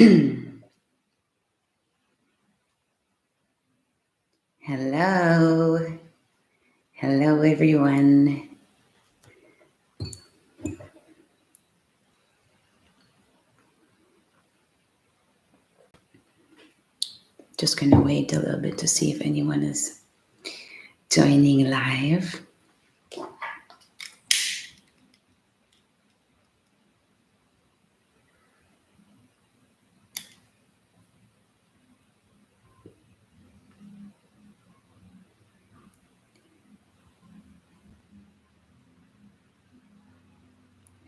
Hello. Hello, everyone. Just going to wait a little bit to see if anyone is joining live.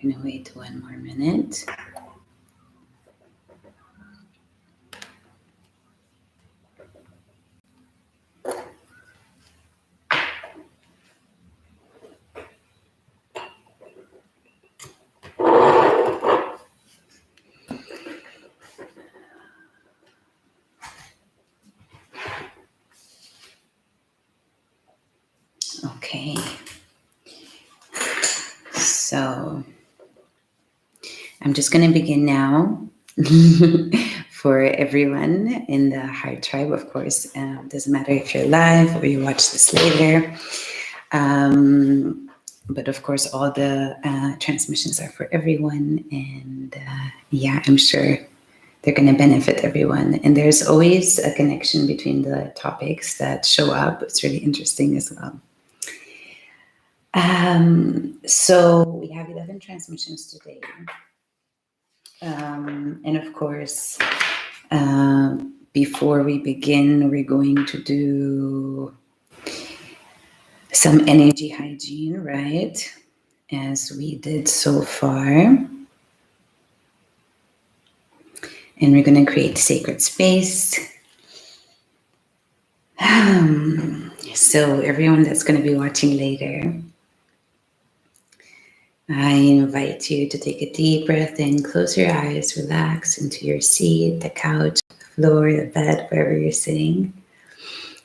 I'm going to wait 1 more minute. Okay. So I'm just going to begin now. For everyone in the Heart Tribe, of course, doesn't matter if you're live or you watch this later. But of course, all the transmissions are for everyone. And yeah, I'm sure they're going to benefit everyone. And there's always a connection between the topics that show up. It's really interesting as well. So we have 11 transmissions today. And of course, before we begin, we're going to do some energy hygiene, right? As we did so far. And we're going to create sacred space. So everyone that's going to be watching later, I invite you to take a deep breath in, close your eyes, relax into your seat, the couch, the floor, the bed, wherever you're sitting.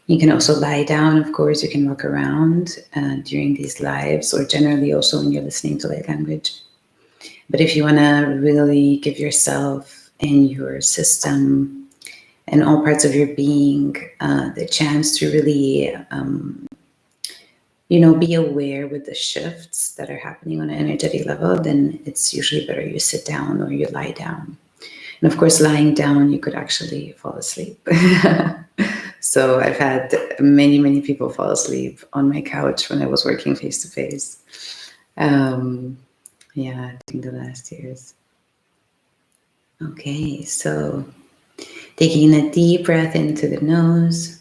You can also lie down, of course. You can walk around during these lives, or generally also when you're listening to light language. But if you want to really give yourself and your system and all parts of your being the chance to really be aware with the shifts that are happening on an energetic level, then it's usually better you sit down or you lie down. And of course, lying down, you could actually fall asleep. So I've had many, many people fall asleep on my couch when I was working face to face. Yeah, I think the last years. Okay, so taking a deep breath into the nose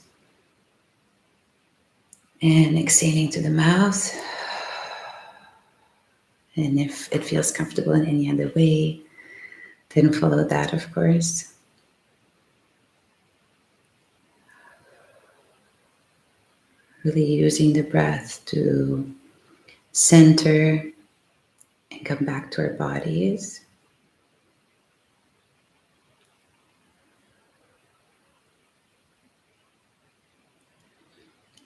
and exhaling to the mouth. And if it feels comfortable in any other way, then follow that, of course. Really using the breath to center and come back to our bodies.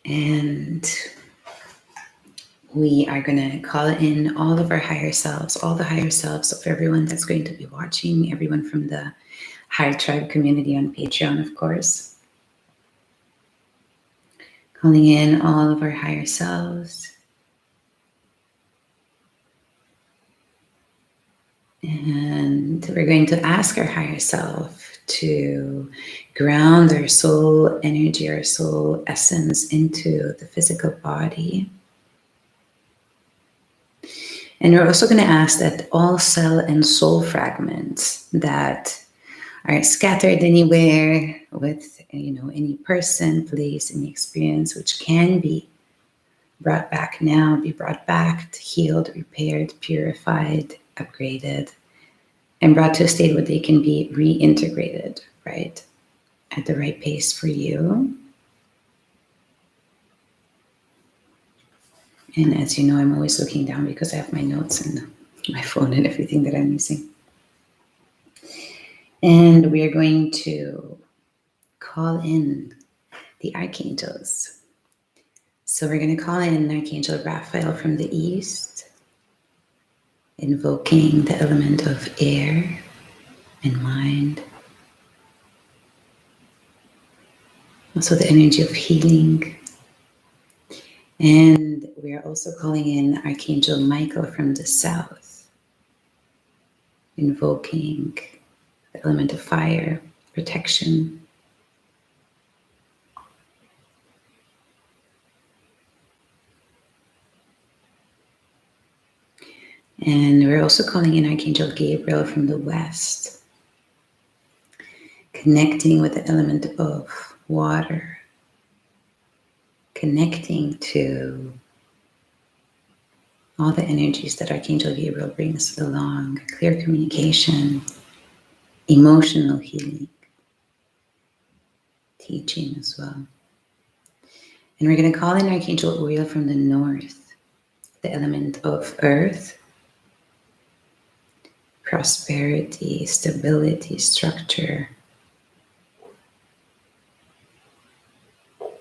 And we are going to call in all of our higher selves, all the higher selves of everyone that's going to be watching, everyone from the Heart Tribe community on Patreon, of course. Calling in all of our higher selves. And we're going to ask our higher self to ground our soul energy, our soul essence into the physical body. And we're also going to ask that all cell and soul fragments that are scattered anywhere with, any person, place, any experience, which can be brought back now, be brought back, healed, repaired, purified, upgraded, and brought to a state where they can be reintegrated, right? At the right pace for you. And as you know, I'm always looking down because I have my notes and my phone and everything that I'm using. And we are going to call in the archangels. So we're going to call in Archangel Raphael from the east, invoking the element of air and mind. Also the energy of healing. And we are also calling in Archangel Michael from the south, invoking the element of fire, protection. And we're also calling in Archangel Gabriel from the west, connecting with the element of water, connecting to all the energies that Archangel Gabriel brings along, clear communication, emotional healing, teaching as well. And we're going to call in Archangel Uriel from the north, the element of earth, prosperity, stability, structure,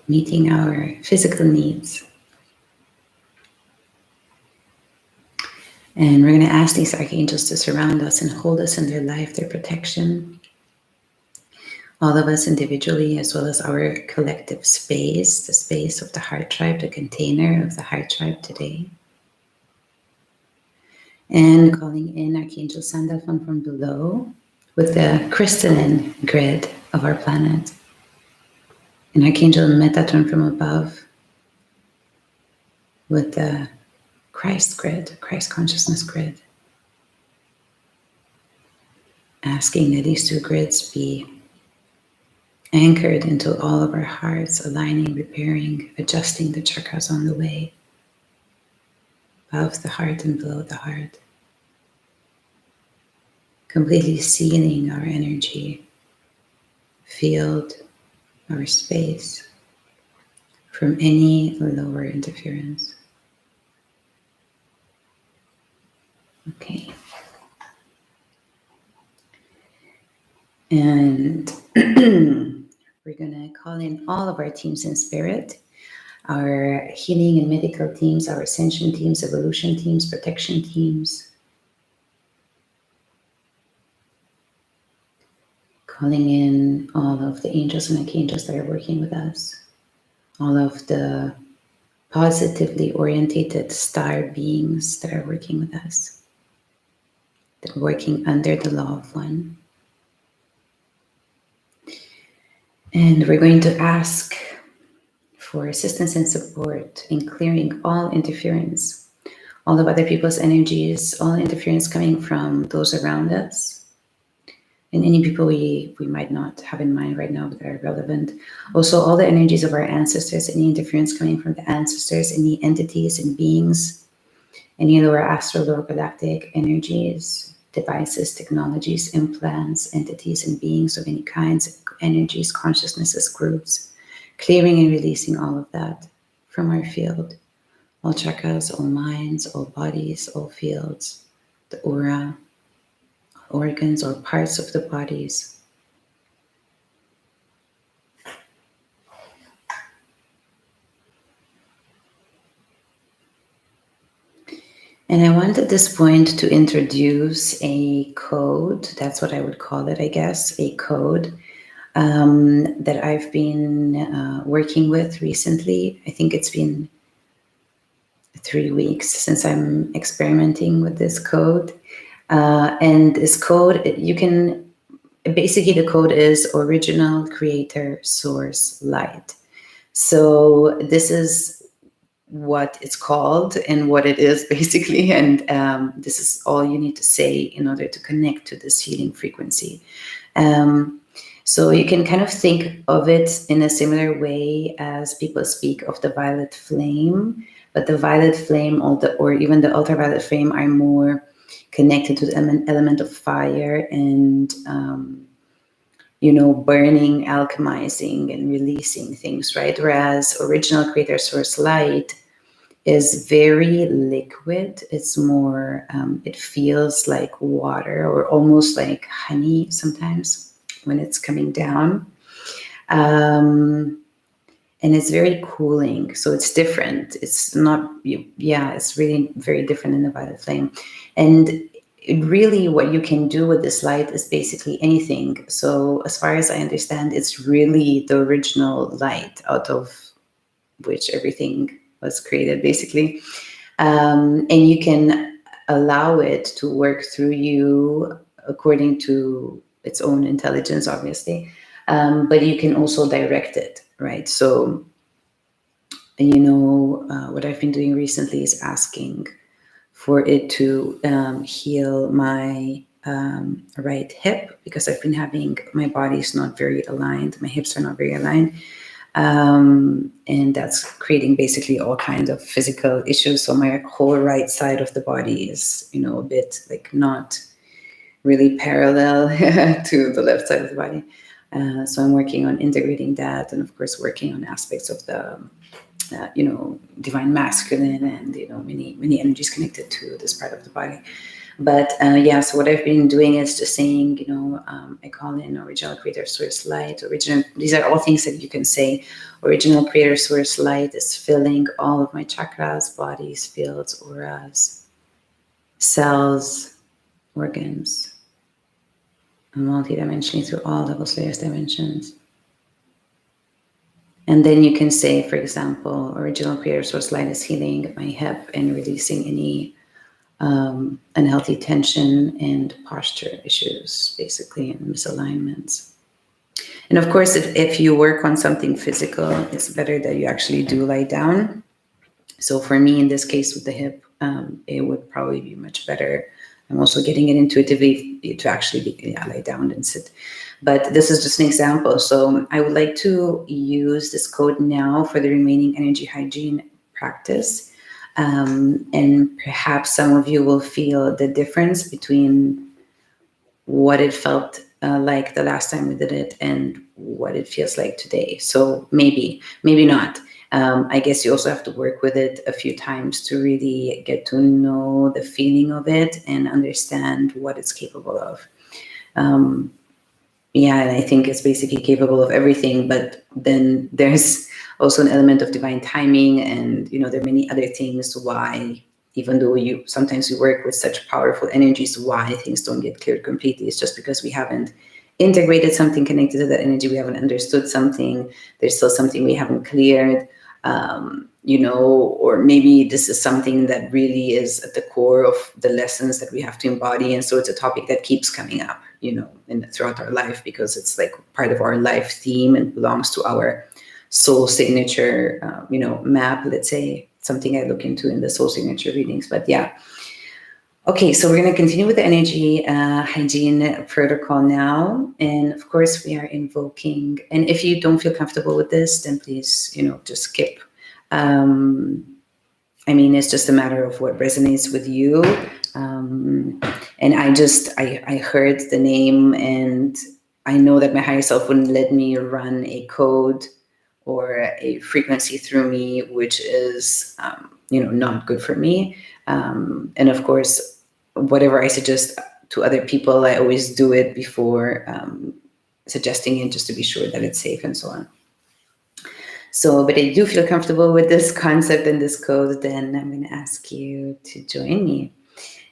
meeting our physical needs. And we're going to ask these archangels to surround us and hold us in their life, their protection. All of us individually, as well as our collective space, the space of the Heart Tribe, the container of the Heart Tribe today. And calling in Archangel Sandalphon from below with the crystalline grid of our planet. And Archangel Metatron from above with the Christ grid, Christ consciousness grid. Asking that these two grids be anchored into all of our hearts, aligning, repairing, adjusting the chakras on the way, above the heart and below the heart. Completely sealing our energy field, our space, from any lower interference. Okay. And we're going to call in all of our teams in spirit, our healing and medical teams, our ascension teams, evolution teams, protection teams. Calling in all of the angels and archangels that are working with us, all of the positively orientated star beings that are working with us, that are working under the law of one. And we're going to ask for assistance and support in clearing all interference, all of other people's energies, all interference coming from those around us, and any people we might not have in mind right now that are relevant. Also, all the energies of our ancestors, any interference coming from the ancestors, any entities and beings, any lower astral, lower galactic energies, devices, technologies, implants, entities and beings of any kinds, energies, consciousnesses, groups, clearing and releasing all of that from our field. All chakras, all minds, all bodies, all fields, the aura, organs or parts of the bodies. And I want at this point to introduce a code, that's what I would call it, I guess, a code that I've been working with recently. I think it's been 3 weeks since I'm experimenting with this code. And this code, basically the code is original creator source light. So this is what it's called and what it is basically. And this is all you need to say in order to connect to this healing frequency. So you can kind of think of it in a similar way as people speak of the violet flame, but the violet flame or even the ultraviolet flame are more connected to the element of fire and, burning, alchemizing, and releasing things, right? Whereas original creator source light is very liquid. It's more, it feels like water or almost like honey sometimes when it's coming down. And it's very cooling, so it's different. It's not, it's really very different in the violet flame. And really what you can do with this light is basically anything. So as far as I understand, it's really the original light out of which everything was created, basically. And you can allow it to work through you according to its own intelligence, obviously. But you can also direct it, right? So, what I've been doing recently is asking for it to heal my right hip, because I've been having, my body's not very aligned, my hips are not very aligned. And that's creating basically all kinds of physical issues. So my whole right side of the body is, a bit like not really parallel to the left side of the body. So I'm working on integrating that, and of course working on aspects of the divine masculine, and many energies connected to this part of the body. But so what I've been doing is just saying, I call in original creator source light. These are all things that you can say. Original creator source light is filling all of my chakras, bodies, fields, auras, cells, organs, multidimensionally through all levels, layers, dimensions. And then you can say, for example, original creator source light is healing my hip and releasing any unhealthy tension and posture issues, basically, and misalignments. And of course, if you work on something physical, it's better that you actually do lie down. So for me, in this case with the hip, it would probably be much better. I'm also getting it intuitively to actually lie down and sit. But this is just an example. So I would like to use this code now for the remaining energy hygiene practice. And perhaps some of you will feel the difference between what it felt like the last time we did it and what it feels like today. So maybe not. I guess you also have to work with it a few times to really get to know the feeling of it and understand what it's capable of. And I think it's basically capable of everything, but then there's also an element of divine timing, and there are many other things why, even though sometimes we work with such powerful energies, why things don't get cleared completely. It's just because we haven't integrated something connected to that energy, we haven't understood something, there's still something we haven't cleared, or maybe this is something that really is at the core of the lessons that we have to embody, and so it's a topic that keeps coming up throughout our life, because it's like part of our life theme and belongs to our soul signature map, let's say, something I look into in the soul signature readings. But okay, so we're going to continue with the energy hygiene protocol now. And of course we are invoking, and if you don't feel comfortable with this, then please just skip. It's just a matter of what resonates with you. And I heard the name, and I know that my higher self wouldn't let me run a code or a frequency through me, which is, not good for me. And of course, whatever I suggest to other people, I always do it before suggesting it, just to be sure that it's safe and so on. So, but if you do feel comfortable with this concept and this code, then I'm going to ask you to join me.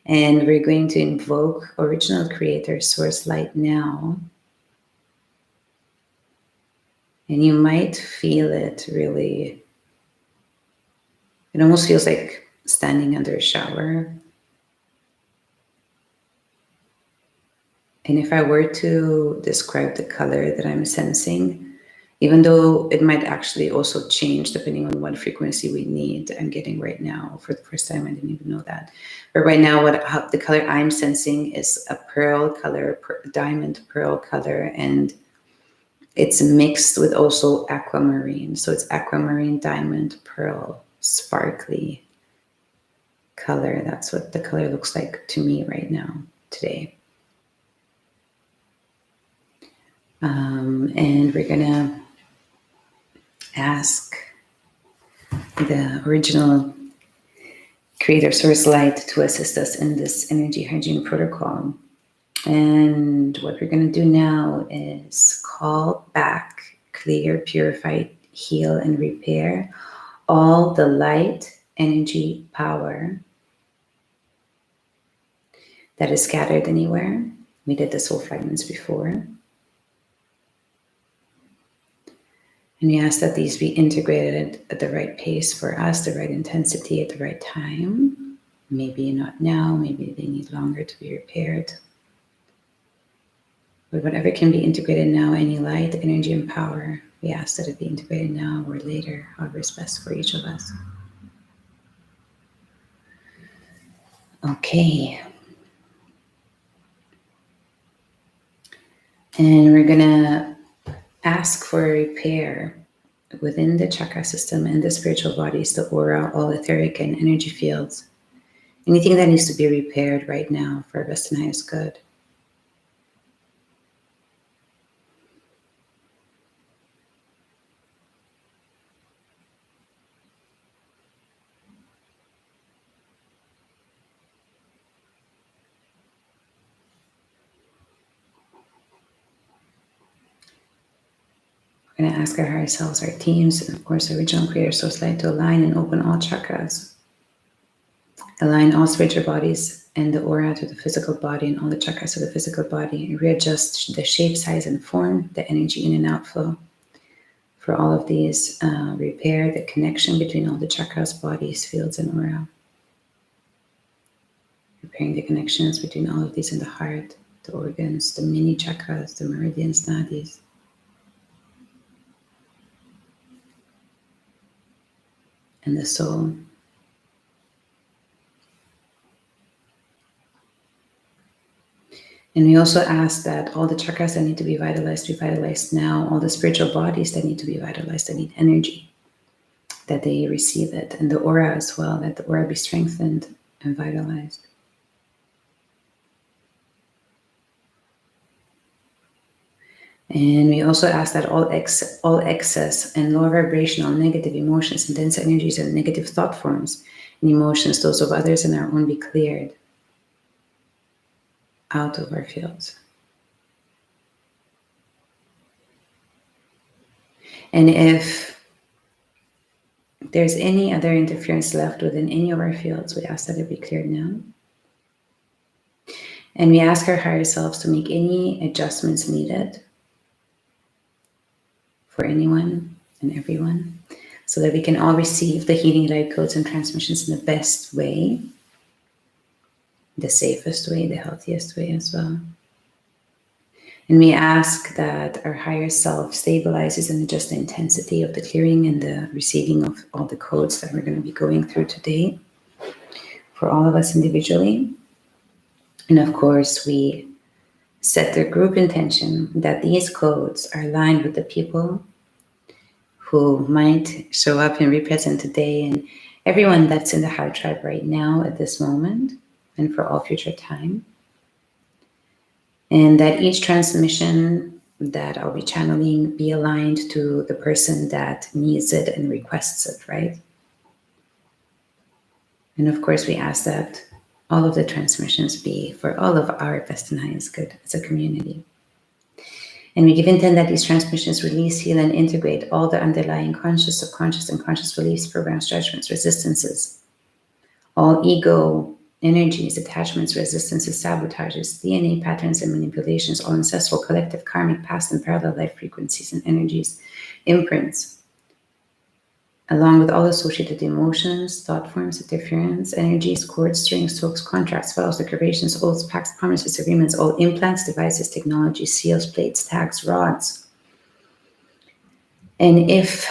And we're going to invoke original creator source light now. And you might feel it really. It almost feels like standing under a shower. And if I were to describe the color that I'm sensing, even though it might actually also change depending on what frequency we need, I'm getting right now for the first time, I didn't even know that. But right now, the color I'm sensing is a pearl color, diamond pearl color, and it's mixed with also aquamarine. So it's aquamarine, diamond, pearl, sparkly color. That's what the color looks like to me right now, today. And we're gonna ask the original creator source light to assist us in this energy hygiene protocol. And what we're going to do now is call back, clear, purify, heal, and repair all the light, energy, power that is scattered anywhere. We did the soul fragments before. And we ask that these be integrated at the right pace for us, the right intensity at the right time. Maybe not now, maybe they need longer to be repaired. But whatever can be integrated now, any light, energy, and power, we ask that it be integrated now or later, however is best for each of us. Okay. And we're gonna ask for a repair within the chakra system and the spiritual bodies, the aura, all etheric and energy fields. Anything that needs to be repaired right now for our best and highest good. We're going to ask our higher selves, our teams, and of course, our original creator source light to align and open all chakras. Align all spiritual bodies and the aura to the physical body and all the chakras to the physical body. And readjust the shape, size, and form, the energy in and outflow. For all of these, repair the connection between all the chakras, bodies, fields, and aura. Repairing the connections between all of these in the heart, the organs, the mini chakras, the meridians, nadis. And the soul. And we also ask that all the chakras that need to be vitalized now, all the spiritual bodies that need to be vitalized, that need energy, that they receive it, and the aura as well, that the aura be strengthened and vitalized. And we also ask that all excess and low vibrational negative emotions and dense energies and negative thought forms and emotions, those of others and our own, be cleared out of our fields. And if there's any other interference left within any of our fields, we ask that it be cleared now. And we ask our higher selves to make any adjustments needed for anyone and everyone, so that we can all receive the healing light codes and transmissions in the best way, the safest way, the healthiest way as well. And we ask that our higher self stabilizes and adjusts the intensity of the clearing and the receiving of all the codes that we're going to be going through today for all of us individually. And of course, we set the group intention that these codes are aligned with the people who might show up and be present today, and everyone that's in the Hive Tribe right now at this moment, and for all future time. And that each transmission that I'll be channeling be aligned to the person that needs it and requests it, right? And of course, we ask that all of the transmissions be for all of our best and highest good as a community. And we give intent that these transmissions release, heal, and integrate all the underlying conscious, subconscious, and conscious beliefs, programs, judgments, resistances, all ego energies, attachments, resistances, sabotages, DNA patterns and manipulations, all ancestral, collective, karmic, past, and parallel life frequencies and energies, imprints, along with all associated emotions, thought forms, interference, energies, cords, strings, hooks, contracts, vows, declarations, oaths, pacts, promises, agreements, all implants, devices, technology, seals, plates, tags, rods. And if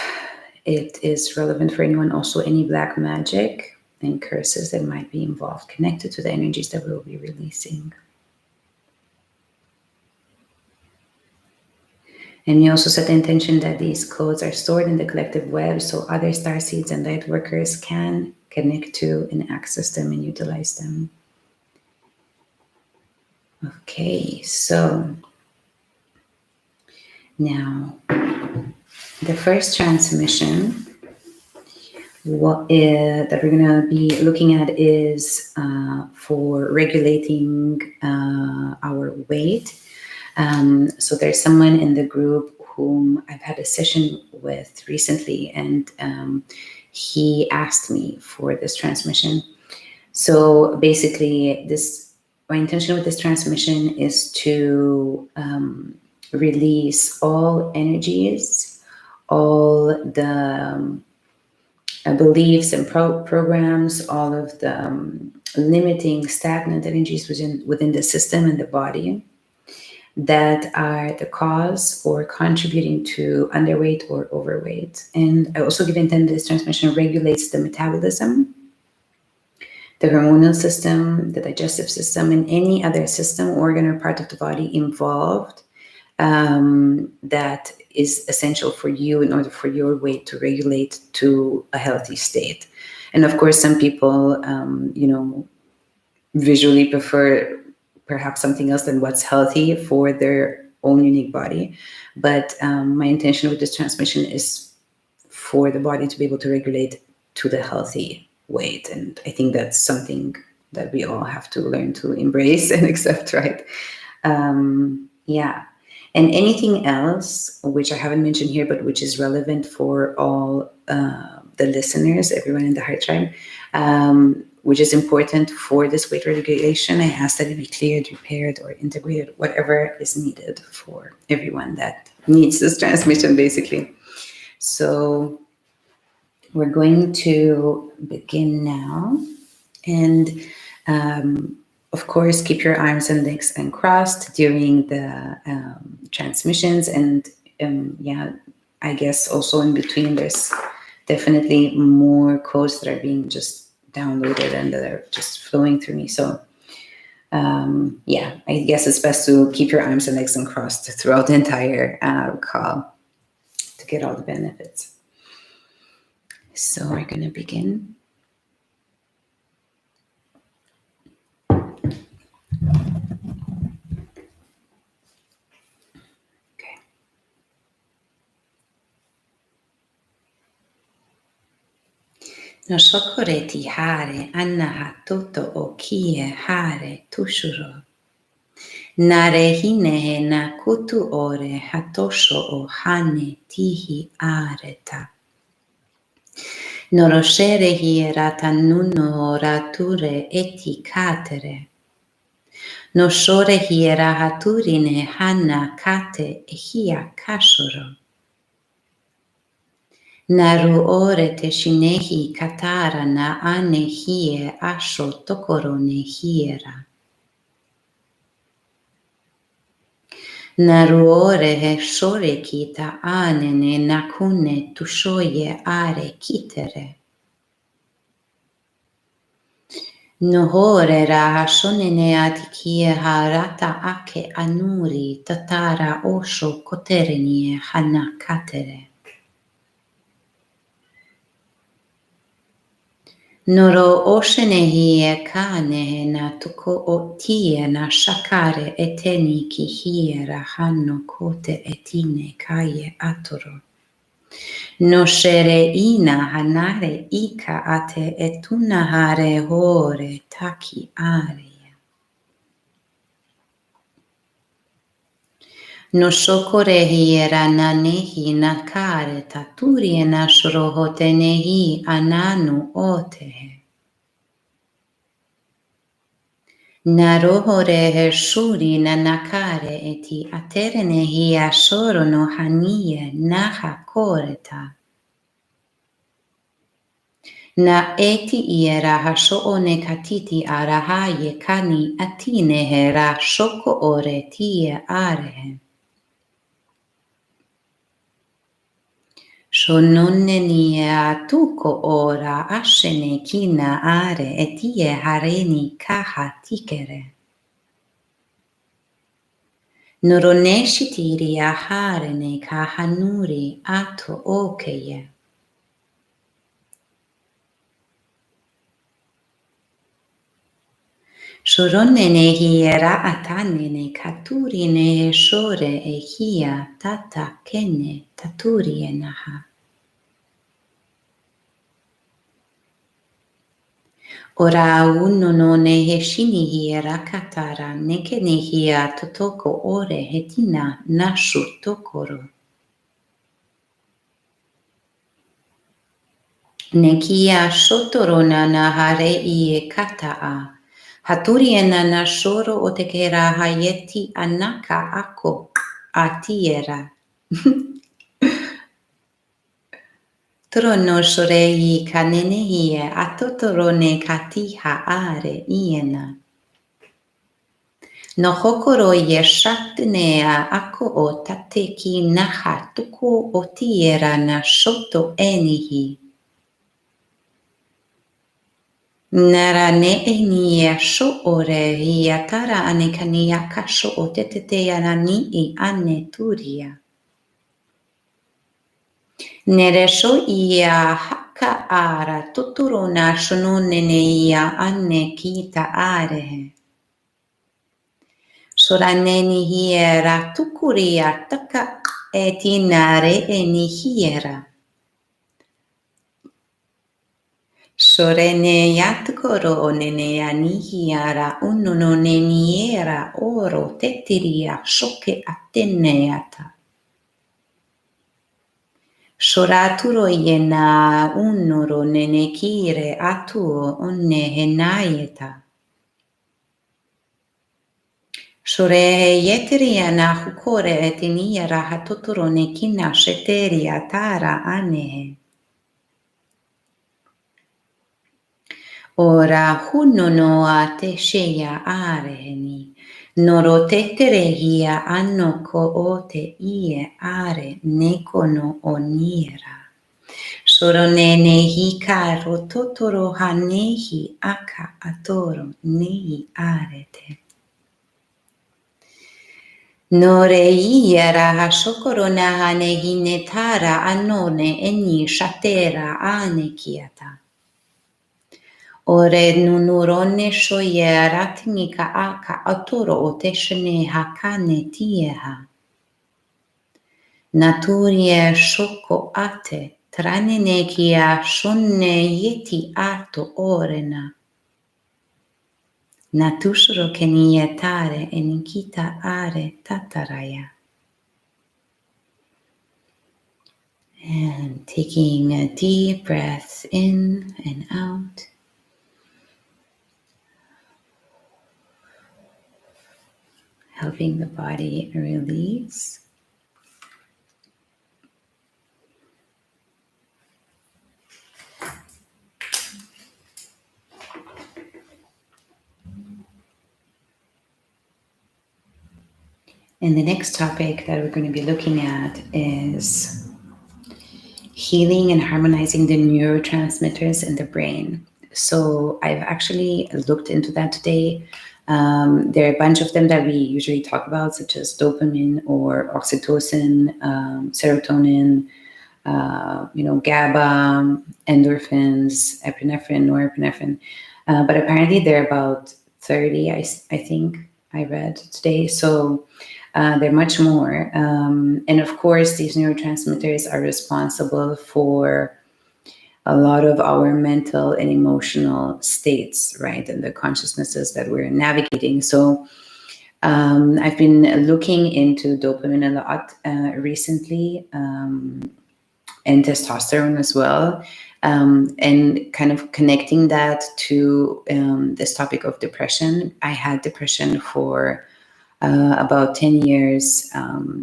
it is relevant for anyone, also any black magic and curses that might be involved, connected to the energies that we'll be releasing. And we also set the intention that these codes are stored in the collective web so other starseeds and light workers can connect to and access them and utilize them. Okay, so now the first transmission that we're going to be looking at is for regulating our weight. So there's someone in the group whom I've had a session with recently, and he asked me for this transmission. So basically, this my intention with this transmission is to release all energies, all the beliefs and programs, all of the limiting, stagnant energies within the system and the body that are the cause or contributing to underweight or overweight. And I also give intent this transmission regulates the metabolism, the hormonal system, the digestive system, and any other system, organ, or part of the body involved that is essential for you in order for your weight to regulate to a healthy state. And of course, some people, visually prefer perhaps something else than what's healthy for their own unique body. But my intention with this transmission is for the body to be able to regulate to the healthy weight. And I think that's something that we all have to learn to embrace and accept, right? Yeah. And anything else, which I haven't mentioned here, but which is relevant for all the listeners, everyone in the Heart Tribe, which is important for this weight regulation, I ask that it be cleared, repaired, or integrated, whatever is needed for everyone that needs this transmission, basically. So we're going to begin now. And of course, keep your arms and legs uncrossed during the transmissions. And I guess also in between, there's definitely more codes that are being just downloaded and that are just flowing through me. So I guess it's best to keep your arms and legs uncrossed throughout the entire call to get all the benefits. So we're going to begin. No sokoreti hare annaha toto o kie hare tushuro. Nare hinehe na kutu ore hatosho o hane tihi areta. Noroshere hierata nuno rature eti katere. Noshore hiera haturine hana kate ehia kashuro. Naru ore te shinehi katara na ane hie asho tokoro ne hiera. Naru ore he shore kita ane ne nakune tushoye are kitere. Nohore ra hashone ne atikie harata ake anuri tatara osho koterenie hana katere. Noro oshenehi e kane na tuko o tie na shakare eteni ki hiera hanno kote etine kaye atoro. No shere ina hanare ika ate etuna hare hore taki aria. No shokore hiera na nehi na kare taturi na shrohote nehi ananu otehe. Narohore he shuri na nakare eti aterene hi ashoro no hanie naha koreta. Na eti iera hasho one katiti arahaye kani atine hera shoko ore tie arehe. Shononne nie atuko ora ashene kina are etie hareni kaha tikere. Noroneshitiri aharene kahanuri ato okeye. Shoronene hiera atanene katurine shore ehia tata kene taturienaha. Ora uno no ne heshini hiera katara nekene hia totoko ore hetina nashu tokoro. Nekia shotorona na hare ie kataa Haturiena na shoro o te kera hayeti anaka ako atiera. Toro no shorei ka nenehie atotoro ne katiha are iena. No hokoro ye shatunea ako o tateki naha tuku o tiera na shoto enihi. Nara ne enia sho ore hiatara ane kania kasho o tetetea na ni I ane turia. Nere sho ia haka ara tuturo na shonone ia ane kita arehe. Soraneni hiera tukuria taka e tinare e ni hiera. Sorene yatkoro o nene anihiara ununo neniera oro tetiria shoke atteneata. Soraturo yena unoro nene kire atuo onne henaieta. Sore yeteria na hukore etiniera hatoturo ne kina sheteria tara anehe. Ora hunono a te shea areheni, noro te terehia anoko o te ie are nekono o niera. Soro nene hika rototoro hanehi aka atoro nehi arete. Nore iera hashokoro na hanehi netara anone eni shatera anekiata. Ore nunurone shoye ratmika aka atoro o teshene hakane tieha. Naturie shoko ate tranine kia shonne yeti ato orena. Natushro kenietare enikita are tataraya. And taking a deep breath in and out. Helping the body release. And the next topic that we're going to be looking at is healing and harmonizing the neurotransmitters in the brain. So I've actually looked into that today. There are a bunch of them that we usually talk about, such as dopamine or oxytocin, serotonin, GABA, endorphins, epinephrine, norepinephrine. But apparently there are about 30, I think I read today. So they're much more. And of course, these neurotransmitters are responsible for a lot of our mental and emotional states, right? And the consciousnesses that we're navigating. So I've been looking into dopamine a lot recently, and testosterone as well, and kind of connecting that to this topic of depression. I had depression for about 10 years.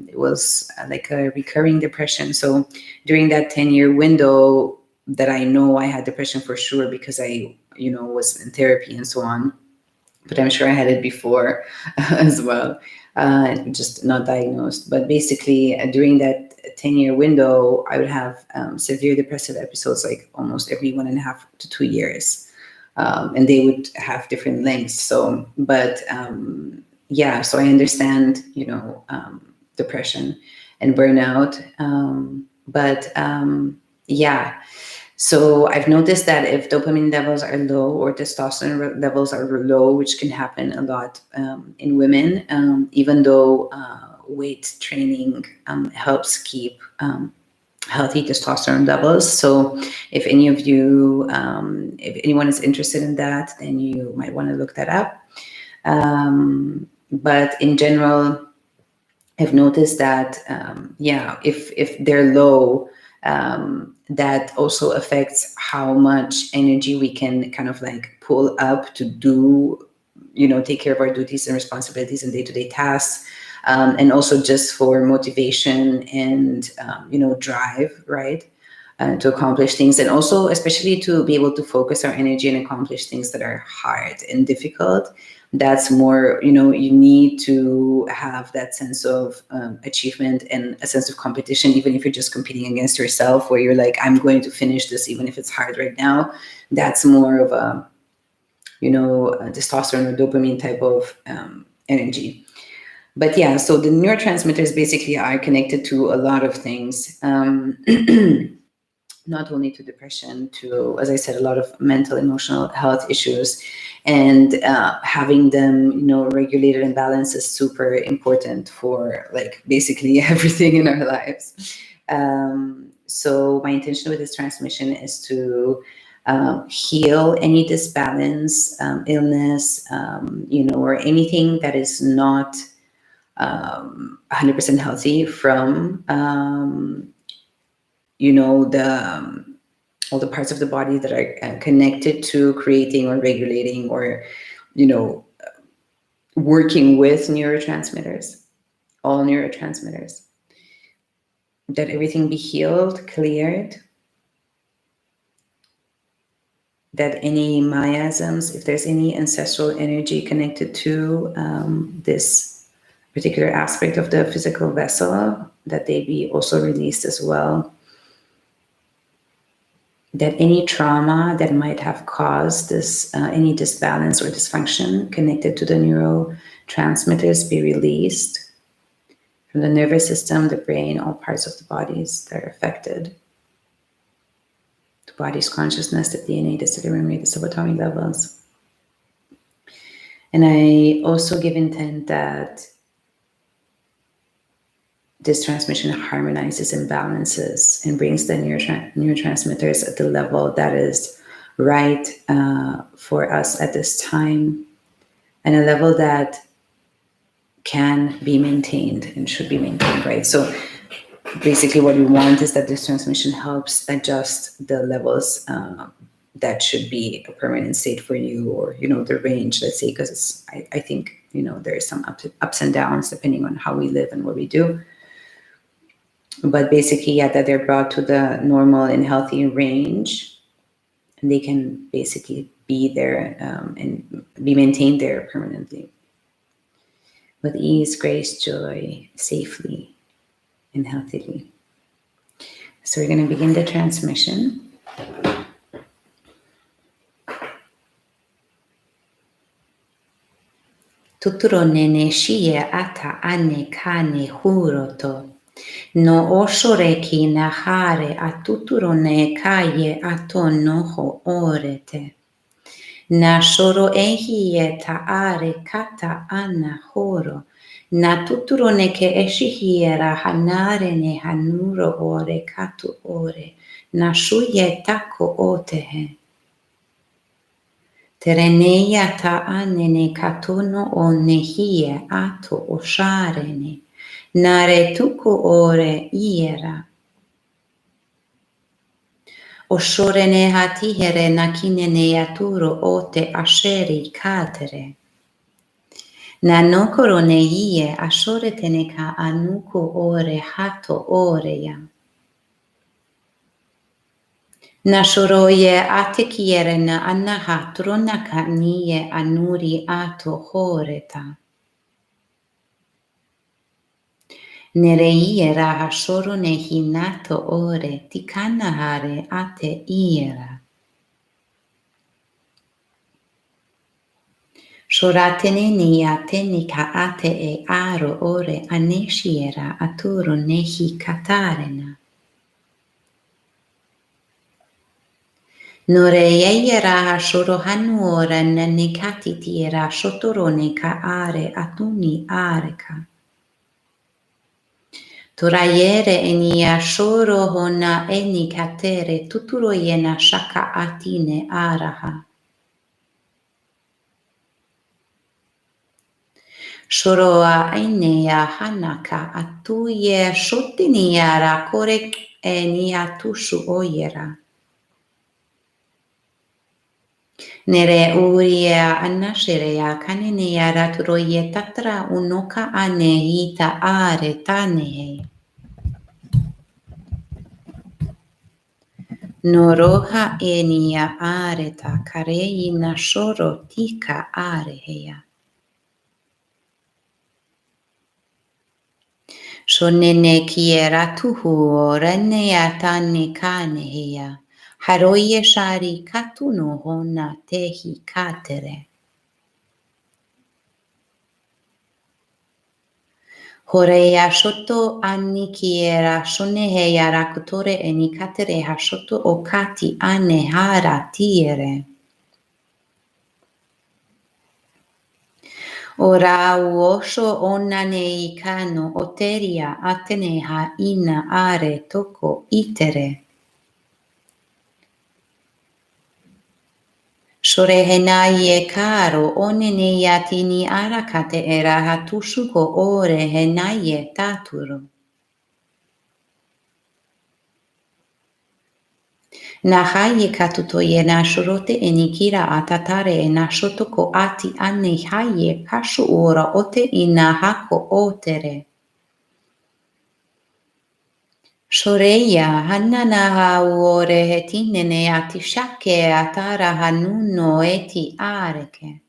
It was like a recurring depression. So during that 10-year window that I know I had depression for sure because I, was in therapy and so on, but I'm sure I had it before as well, just not diagnosed. But basically during that 10-year window, I would have severe depressive episodes like almost every 1.5 to 2 years. And they would have different lengths. So, but yeah, so I understand, depression and burnout. Yeah, so I've noticed that if dopamine levels are low or testosterone levels are low, which can happen a lot in women, even though weight training helps keep healthy testosterone levels. So if any of you, if anyone is interested in that, then you might want to look that up. But in general, I've noticed that, if they're low, that also affects how much energy we can kind of like pull up to do take care of our duties and responsibilities and day-to-day tasks, and also just for motivation and drive, right? To accomplish things, and also especially to be able to focus our energy and accomplish things that are hard and difficult. That's more, you need to have that sense of achievement and a sense of competition, even if you're just competing against yourself, where you're like, I'm going to finish this even if it's hard right now. That's more of a testosterone or dopamine type of energy. But yeah, so the neurotransmitters basically are connected to a lot of things. Not only to depression, to, as I said, a lot of mental, emotional health issues, and having them, regulated and balanced is super important for like basically everything in our lives. So my intention with this transmission is to heal any disbalance, illness, or anything that is not 100% healthy from all the parts of the body that are connected to creating or regulating or working with neurotransmitters, all neurotransmitters, that everything be healed, cleared, that any miasms, if there's any ancestral energy connected to this particular aspect of the physical vessel, that they be also released as well. That any trauma that might have caused this, any disbalance or dysfunction connected to the neurotransmitters be released from the nervous system, the brain, all parts of the bodies that are affected. The body's consciousness, the DNA, the cellular memory, the subatomic levels. And I also give intent that this transmission harmonizes and balances and brings the neurotransmitters at the level that is right for us at this time, and a level that can be maintained and should be maintained, right? So basically what we want is that this transmission helps adjust the levels that should be a permanent state for you, or, the range, let's say, because I think, there is some ups and downs depending on how we live and what we do. But basically, yeah, that they're brought to the normal and healthy range, and they can basically be there and be maintained there permanently with ease, grace, joy, safely and healthily. So we're going to begin the transmission. Tuturo nene shie ata ane kane huroto. No oshoreki nahare atuturo ne kaye atonoho orete. Na shoro ehie taare kata ana horo. Na tuturo ne ke eshihiera hanare ne hanuro ore katu ore. Na shuye tako otehe. Tereneia ta anene katono o nehie ato osharene. Nare tuku ore iera. Oshorene hatihere nakinene aturo ote asheri katere. Nanokoro neie ashoretene ka anuku ore hato oreya. Nashoroye atekiere na anahatro nakaniye anuri ato horeta. Nereiera hashoro nehinato ore tikanahare ate iera. Shoratene niatenika ate e aro ore aneshiera aturo nehi katarena. Noreiera hashoro hanuora nanikatitiera shotorone ka are atuni areka. Toraiere enia shoro hona eni katere tuturo yena shaka atine araha. Shoroa enea hanaka atuye shotiniara korek enia tushu oyera. Nere uria anashirea kanenea raturoye tatra unoka anehita are tanehe. Noroha enia areta karei nashoro tika areheya. Shonene kiera tuhu renea tane kaneheya. Haroye shari katuno hona tehi katere. Horeya shoto ani kiera shoneheya rakutore eni katere hashoto okati ane hara tiere. Ora uosho onane ikano oteria ateneha ina are toko itere. Shorehenaye karo onene yatini arakate era hatushuko ore henaye taturo. Nahaye katutoye nashurote enikira atatare enashotoko ati anehaye kashu ora ote inahako otere. Shoreya hananaha uore hetinene atishake atara hanuno eti areke.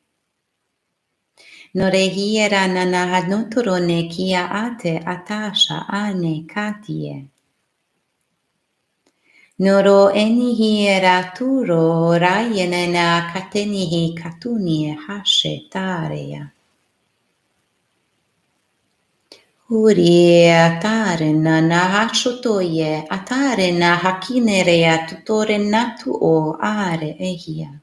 Norehiera nanahanuturone kia ate atasha ane katie. Noro enihiera turo rayenena katenihi katunie hashe tareya. Uri atare na nahashotoye atare na hakinerea tutore natu o are ehia.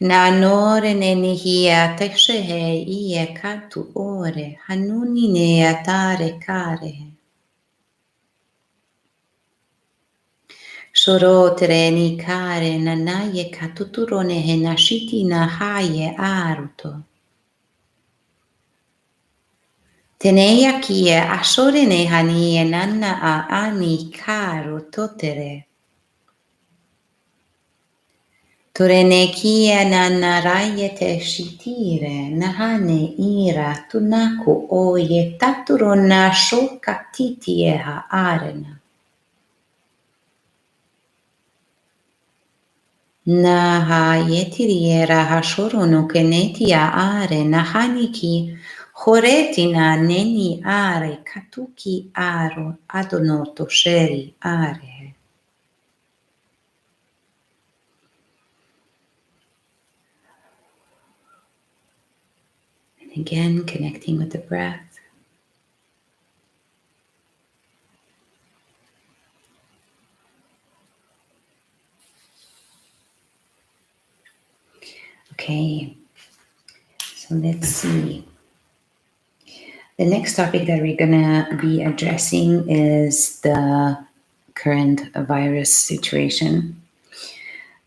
Na nore nenihia teshehe ie katu ore hanuni ne atare karehe. Shorotere ni kare na naye katuturone he nashiti na haye aruto. Teneia kie ashorene hanie nanna a ani karo totere. Torene kia nanna rayete shitire nahane ira tunaku oye taturo na shoka titieha arena. Naha yetiriera hashorono kenetia are nahaniki horetina neni are katuki aro adonoto sheri are. And again, connecting with the breath. Okay, so let's see. The next topic that we're gonna be addressing is the current virus situation.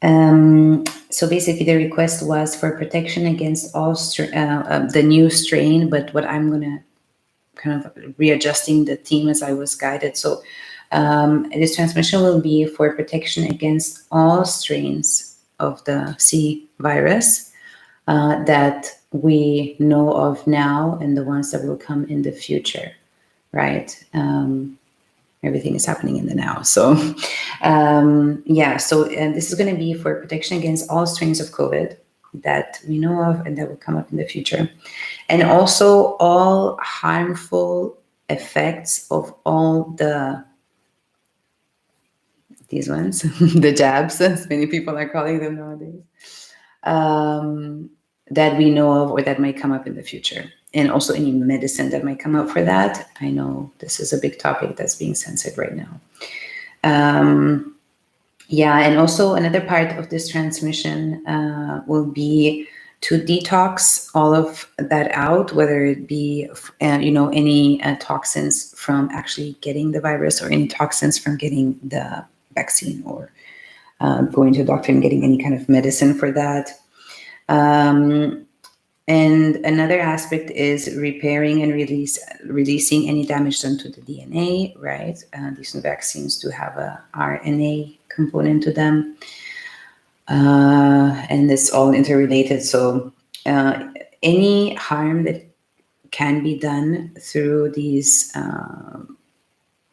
So basically the request was for protection against all the new strain, but what I'm gonna kind of readjusting the theme as I was guided. So this transmission will be for protection against all strains of the C virus that we know of now and the ones that will come in the future, right? Everything is happening in the now. So this is going to be for protection against all strains of COVID that we know of and that will come up in the future. And also all harmful effects of all these ones, the jabs, as many people are calling them nowadays, that we know of or that might come up in the future. And also any medicine that might come up for that. I know this is a big topic that's being censored right now. And also another part of this transmission will be to detox all of that out, whether it be, any toxins from actually getting the virus or any toxins from getting the vaccine or going to a doctor and getting any kind of medicine for that. And another aspect is repairing and releasing any damage done to the DNA, right? These vaccines do have a RNA component to them. and it's all interrelated. So any harm that can be done through these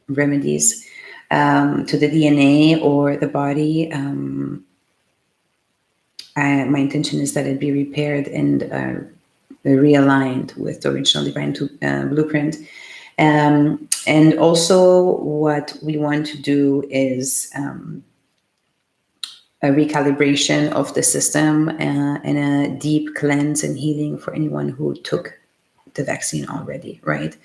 remedies to the DNA or the body, my intention is that it be repaired and realigned with the original divine blueprint. And also what we want to do is a recalibration of the system and a deep cleanse and healing for anyone who took the vaccine already, right?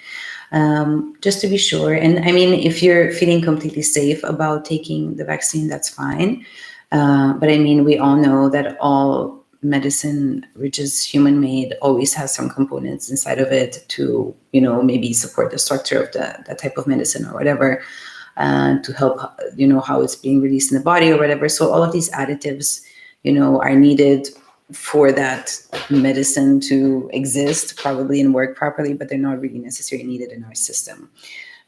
Just to be sure. And I mean, if you're feeling completely safe about taking the vaccine, that's fine. But I mean, we all know that all medicine, which is human-made, always has some components inside of it to, maybe support the structure of that type of medicine or whatever, to help, how it's being released in the body or whatever. So all of these additives, are needed for that medicine to exist probably and work properly, but they're not really necessarily needed in our system.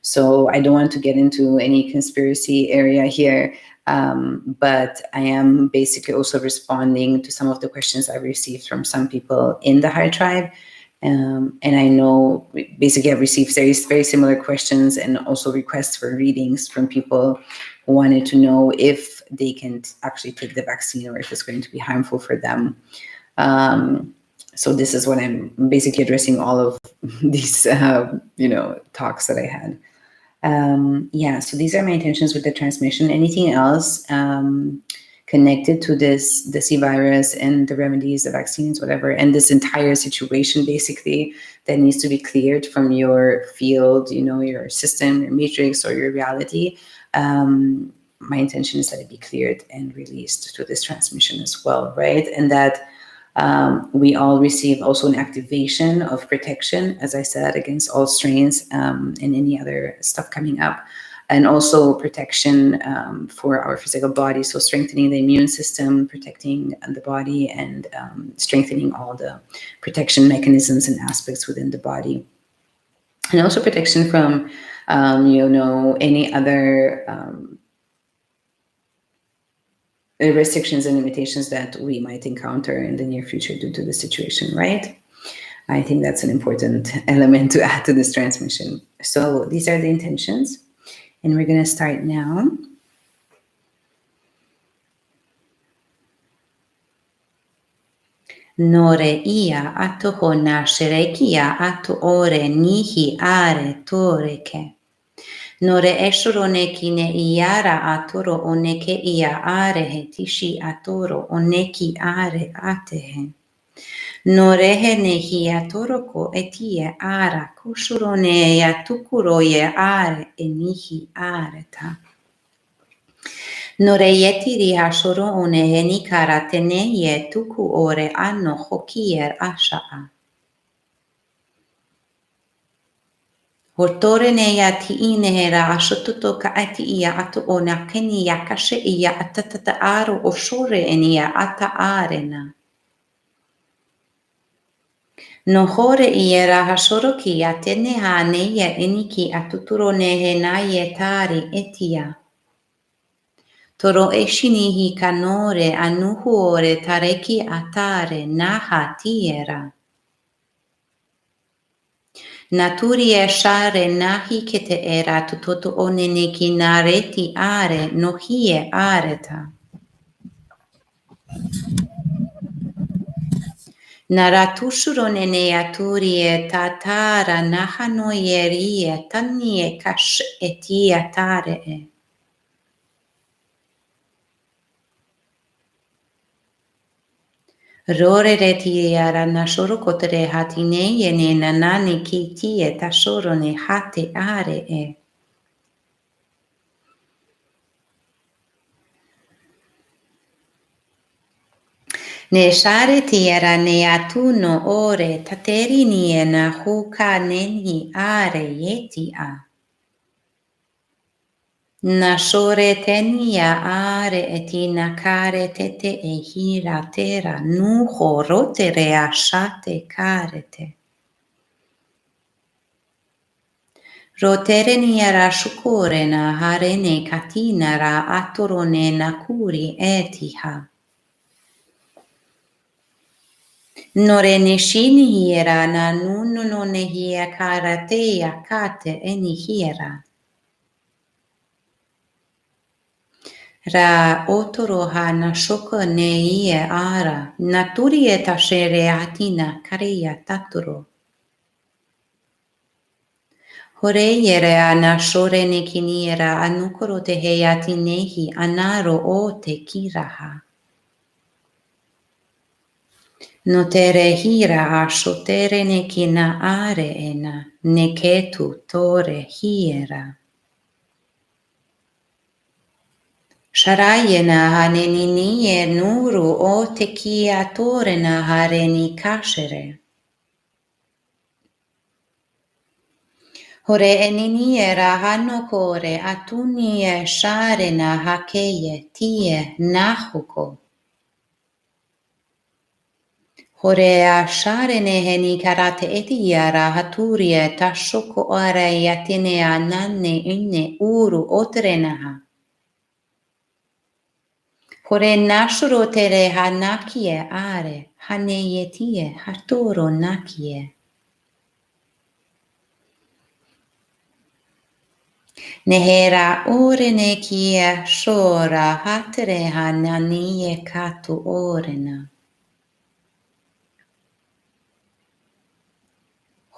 So I don't want to get into any conspiracy area here, but I am basically also responding to some of the questions I received from some people in the High Tribe. And I know basically I've received very, very similar questions and also requests for readings from people who wanted to know if they can actually take the vaccine or if it's going to be harmful for them. So this is what I'm basically addressing all of these, talks that I had. So these are my intentions with the transmission. Anything else connected to the C virus and the remedies, the vaccines, whatever, and this entire situation basically that needs to be cleared from your field, your system, your matrix, or your reality. My intention is that it be cleared and released through this transmission as well, right? And that we all receive also an activation of protection, as I said, against all strains and any other stuff coming up. And also protection for our physical body. So strengthening the immune system, protecting the body, and strengthening all the protection mechanisms and aspects within the body. And also protection from, any other restrictions and limitations that we might encounter in the near future due to the situation, right? I think that's an important element to add to this transmission. So these are the intentions. And we're going to start now. Nore ia atoho nashere kia ato ore nihi are toreke. Nore eshoro neki ne iara atoro oneke ia are he tishi atoro oneki are atehe. Norehe nehi atoroko etie ara kushuro ne ya tukuro ye are enihi are ta. Nore yetiri hashoro one heni karatene ye tuku ore ano hokier ashaa. Hortore ne ya ti inehera ashotuto ka ati ia atu ona keni ya kashe ia atatata aro o shore enia ata arena. No hore iera hashoro ki atene ha ne ya eniki atuturo nehe na ye tari etia. Toro eshinihi kanore anuhuore tareki atare naha tiera. Naturi eshare nahi kete era tutoto oneneki nareti are nohie areta. Naratushuro nene aturie tatara nahano yerie tanie kash etia tare e. Rore retiara nashoro kotere hatine yene nanani ki tie tashoro ne hate are e. Ne share tiara ne atuno ore tateri niena huka neni are yeti a. Nashore tenia are etina kare tete e hira tera nuho rotere ashate karete. Rotere niara shukure na harene katina ra atorone nakuri etiha. Nore neshini hiera na nunu no nehia karatea kate eni hiera. Ra otoroha na shoka ne ie ara, naturi e tashere atina karia taturo. Hore yere ana shore ne kiniera anukoro te he atinehi anaro o te kiraha. No tere hira a shotere ne kina are ena, ne ketu tore hiera. Sharayena hanenini e nuru o te kia torena hareni kashere. Hore enini e rahano kore atuni e sharena hakeye tie nahuko. Hore a sharene heni karate etiara haturi e tashoko ara yatine a nanne inne uru otrenaha. Hore nashuro tere hanakie are haneyetie hatoro nakie. Nehera orene kia shora hatere hananie katu orena.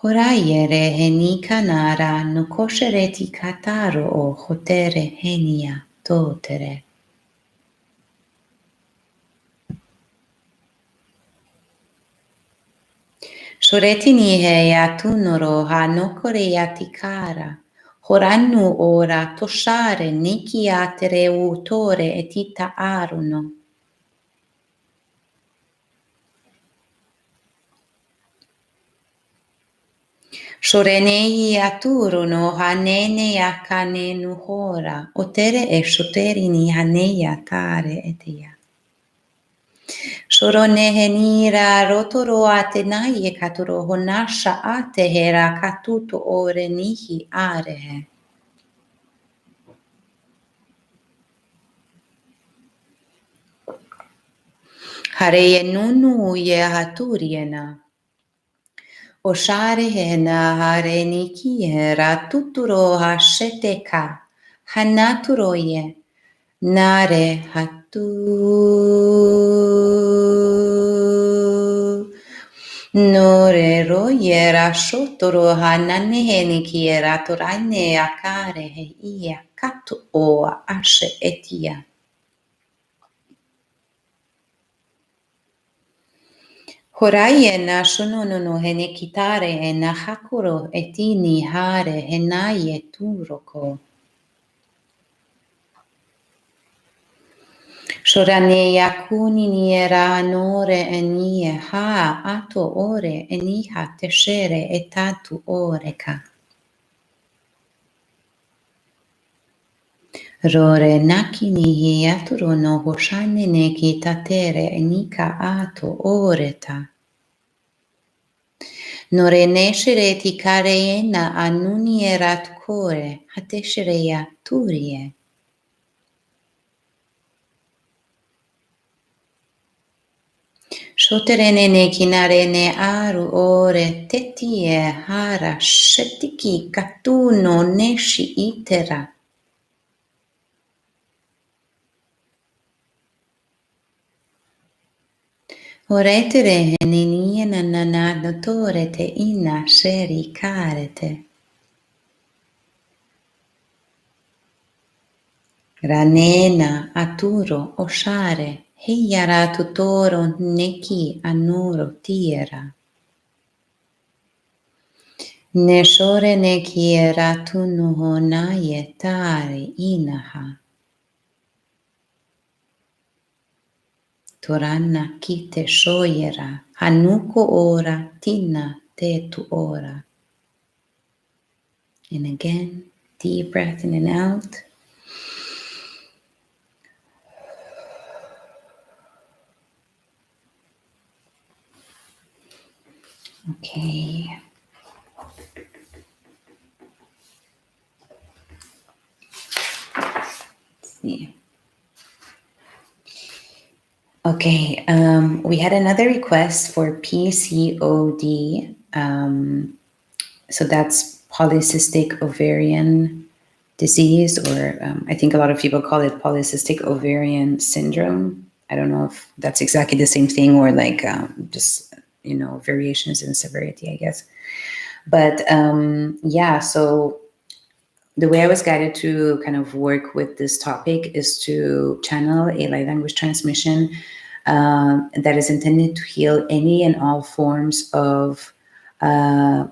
Horayere heni kanara nukoshereti kataro o hotere henia totere. Shoreti nihe ya tunoro ha nokore ya tikara. Horannu ora toshare niki atere utore etita aruno. Shorenei aturuno hanene yakane nuhora. Otere e shoterini haneya tare etia. Shoronehe nira rotoro atenaye katuro honasha atehera katuto ore nihi arehe. Hareye nunu ye haturiena. Oshare hena hare nikiera tuturo hasheteka. Hanaturoye. Nare hatu. Nore royera shotoro hananehe nikiera toraine akare he ia katu o ashe etia. Horaye na shunono no hene kitare e na hakuro etini hare henaye turoko. Shorane yakuni niera nore enie ha ato ore eniha teshere etatu oreka. Rore nakini hiaturo no hoshane ne kitatere enika ato oreta. Nore neshere ti kareena anunierat kore hateshereya turie. Shoterene ne kinare ne aru ore tetie hara shetiki katuno neshi itera. Oretere niniena nanadotore te ina sheri karete. Ranena aturo oshare heyara tutoro neki anuro tiera. Neshore nekiera tunuho naye tari inaha. Torana kite shoyera hanuko ora tina te tu ora. And again, deep breath in and out. Okay. Let's see. Okay, we had another request for PCOD. So that's polycystic ovarian disease, or I think a lot of people call it polycystic ovarian syndrome. I don't know if that's exactly the same thing or like just, variations in severity, I guess. But yeah, so the way I was guided to kind of work with this topic is to channel a light language transmission that is intended to heal any and all forms of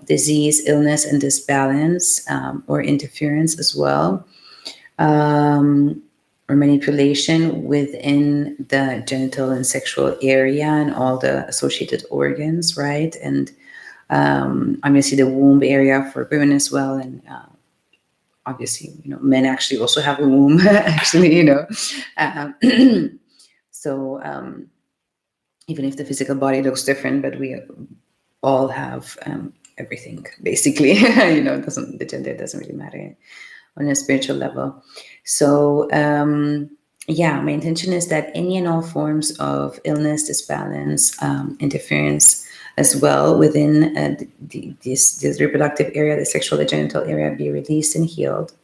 disease, illness, and disbalance, or interference as well, or manipulation within the genital and sexual area and all the associated organs, right? And obviously the womb area for women as well, and obviously, men actually also have a womb, actually, Um, so even if the physical body looks different, but we all have everything, basically. The gender doesn't really matter on a spiritual level. So yeah, my intention is that any and all forms of illness, disbalance, interference as well within this reproductive area, the sexual, the genital area, be released and healed.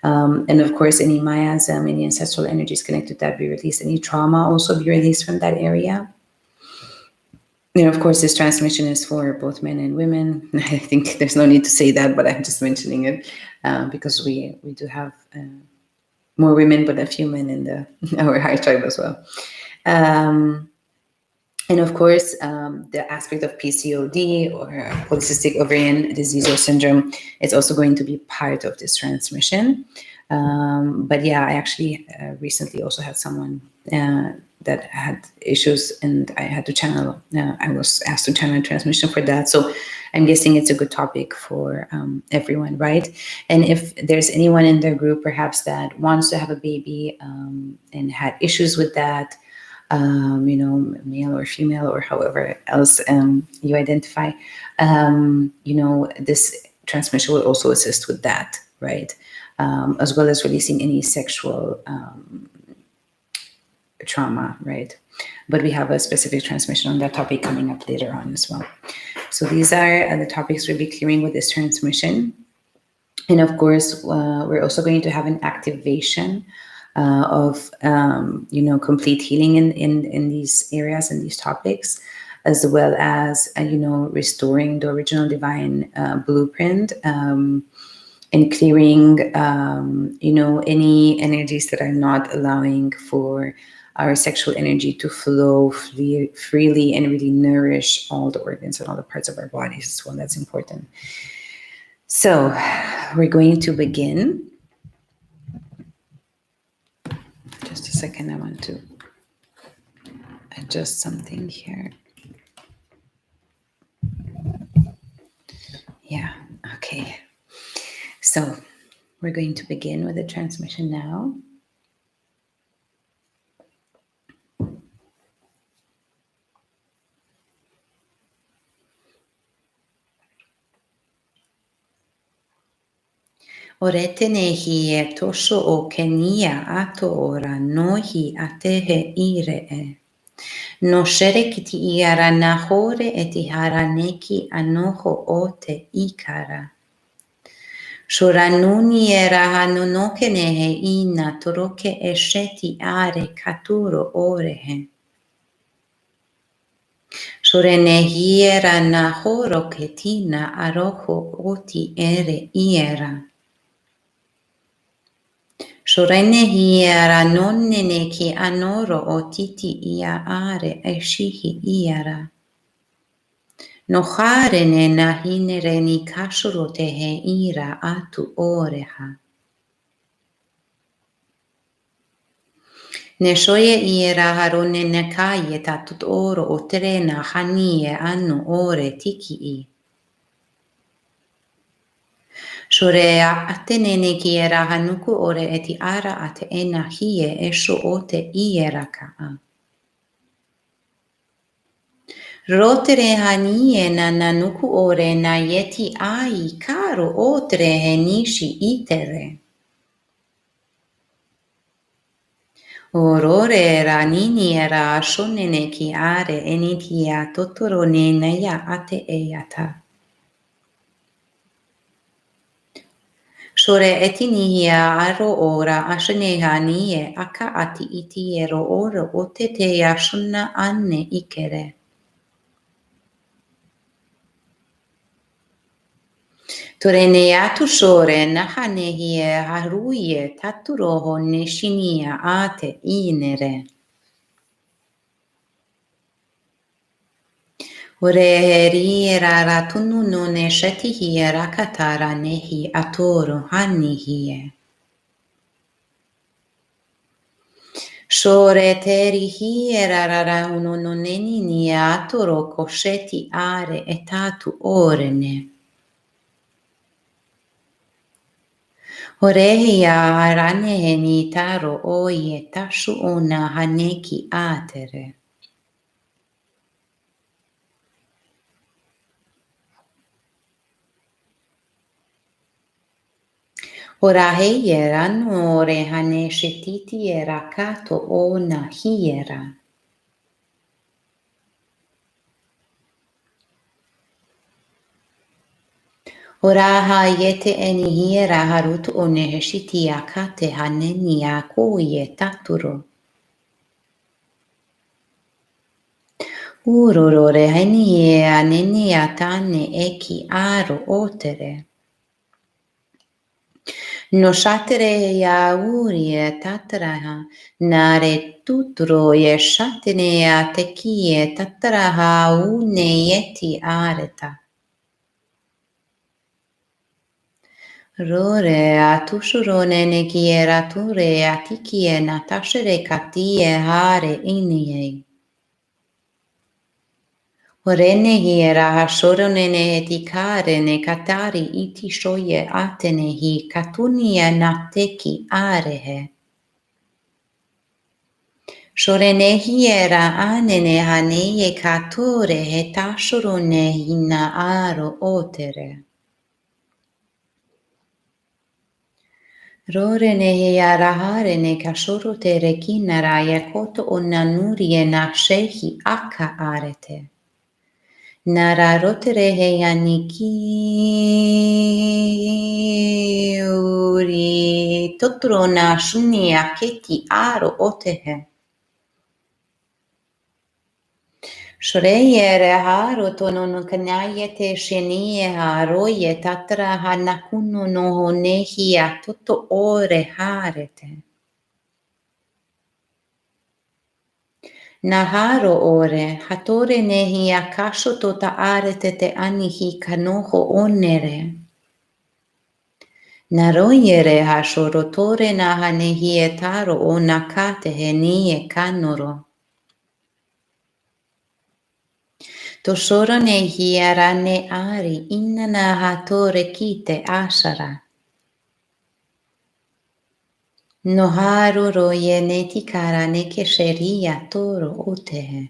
And of course, any miasm, any ancestral energies connected to that be released. Any trauma also be released from that area. Of course, this transmission is for both men and women. I think there's no need to say that, but I'm just mentioning it because we do have more women, but a few men in our high tribe as well. And of course, the aspect of PCOD or polycystic ovarian disease or syndrome is also going to be part of this transmission. But yeah, I actually recently also had someone that had issues, and I had to channel. I was asked to channel transmission for that. So I'm guessing it's a good topic for everyone, right? And if there's anyone in their group perhaps that wants to have a baby and had issues with that, male or female or however else you identify, this transmission will also assist with that, right? As well as releasing any sexual trauma, right? But we have a specific transmission on that topic coming up later on as well. So these are the topics we'll be clearing with this transmission. And of course, we're also going to have an activation of complete healing in these areas and these topics, as well as restoring the original divine blueprint, and clearing any energies that are not allowing for our sexual energy to flow freely and really nourish all the organs and all the parts of our bodies as well. That's important. So we're going to begin. Just a second, I want to adjust something here. Yeah, okay. So we're going to begin with the transmission now. Oretene hi tosho o kenia ato ora nohi atehe ire. No shere kiti iara nahore etihara neki anoho ote ikara. Shoranuni era hanonoke nehe ina toroke esheti are katuro orehe. Shorenehi era nahoro ketina aroho oti ere iera. Shorenehi era nonnene ki anoro otiti ia are eshihi iera. Noharene nahinere ni kashurotehe ira atu oreha. Neshoye ira harone nekaye tatut oro otrena hanie anu ore tikii. Shorea atenene kiera hanuku ore eti ara ate ena hie esho ote iera kaa. Rotere hanie na nanuku ore na yeti ai karo otre henishi itere. Orore ra nini era shonene ki are enitia totoro ne naya ate eyata. Shore etiniya aro ora ashaneha nie aka ati iti ero oro otete yashuna anne ikere. Torene atu shore nahanehie haruye taturoho neshinia ate inere. Ore rara tunu no ne shetihi rakatara nehi atoro hanihie. Shore terihi rara uno no neni ni atoro kosheti are etatu orene. Orehia aranehe ni taro oye tashu ona haneki atere. Ora heiera no ore hane shetiti era kato ona hiera. Ora hayete eni hiera harutu one heshiti akate haneni akoye taturo. Urorore heni aneni atane eki aro otere. No shatere ya uri tataraha nare tutro ye shatene ya tekie tataraha une yeti areta. Rore atushurone nekiera ture atikie natashere katie hare inie. Orene hiera hashorone ne etikare ne katari iti shoye atene hi katunia nateki arehe. Shorene hiera anene haneye katore hetashurone hina aro otere. Rore ne hiera hare ne kashoro tere kinara yakoto onanurie na shehi aka arete. Nara rotere heyaniki uri totro na shuni aketi aro otehe. Shoreyere haro tono no kanayete shenie haroye tatra hanakuno no honehia toto ore harete. Naharo ore hatore nehi akasho tota arete te anihi kanoho onere. Naroyere hashorotore nahanehi etaro o nakate henie kanoro. Toshoro nehi arane ari inana hatore kite ashara. Noharu roye netikara nekesheria toro utehe.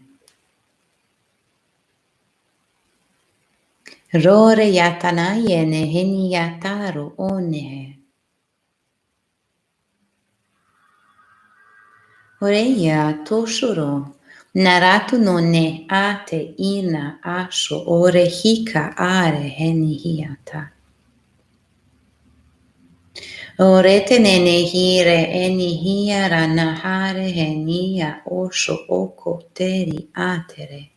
Rore yatanaye neheni yataru onehe. Oreya toshuro naratu no ne ate ina asho ore hika are heni hiata. Orete nene hire eni hiara nahare henia osho oko teri atere.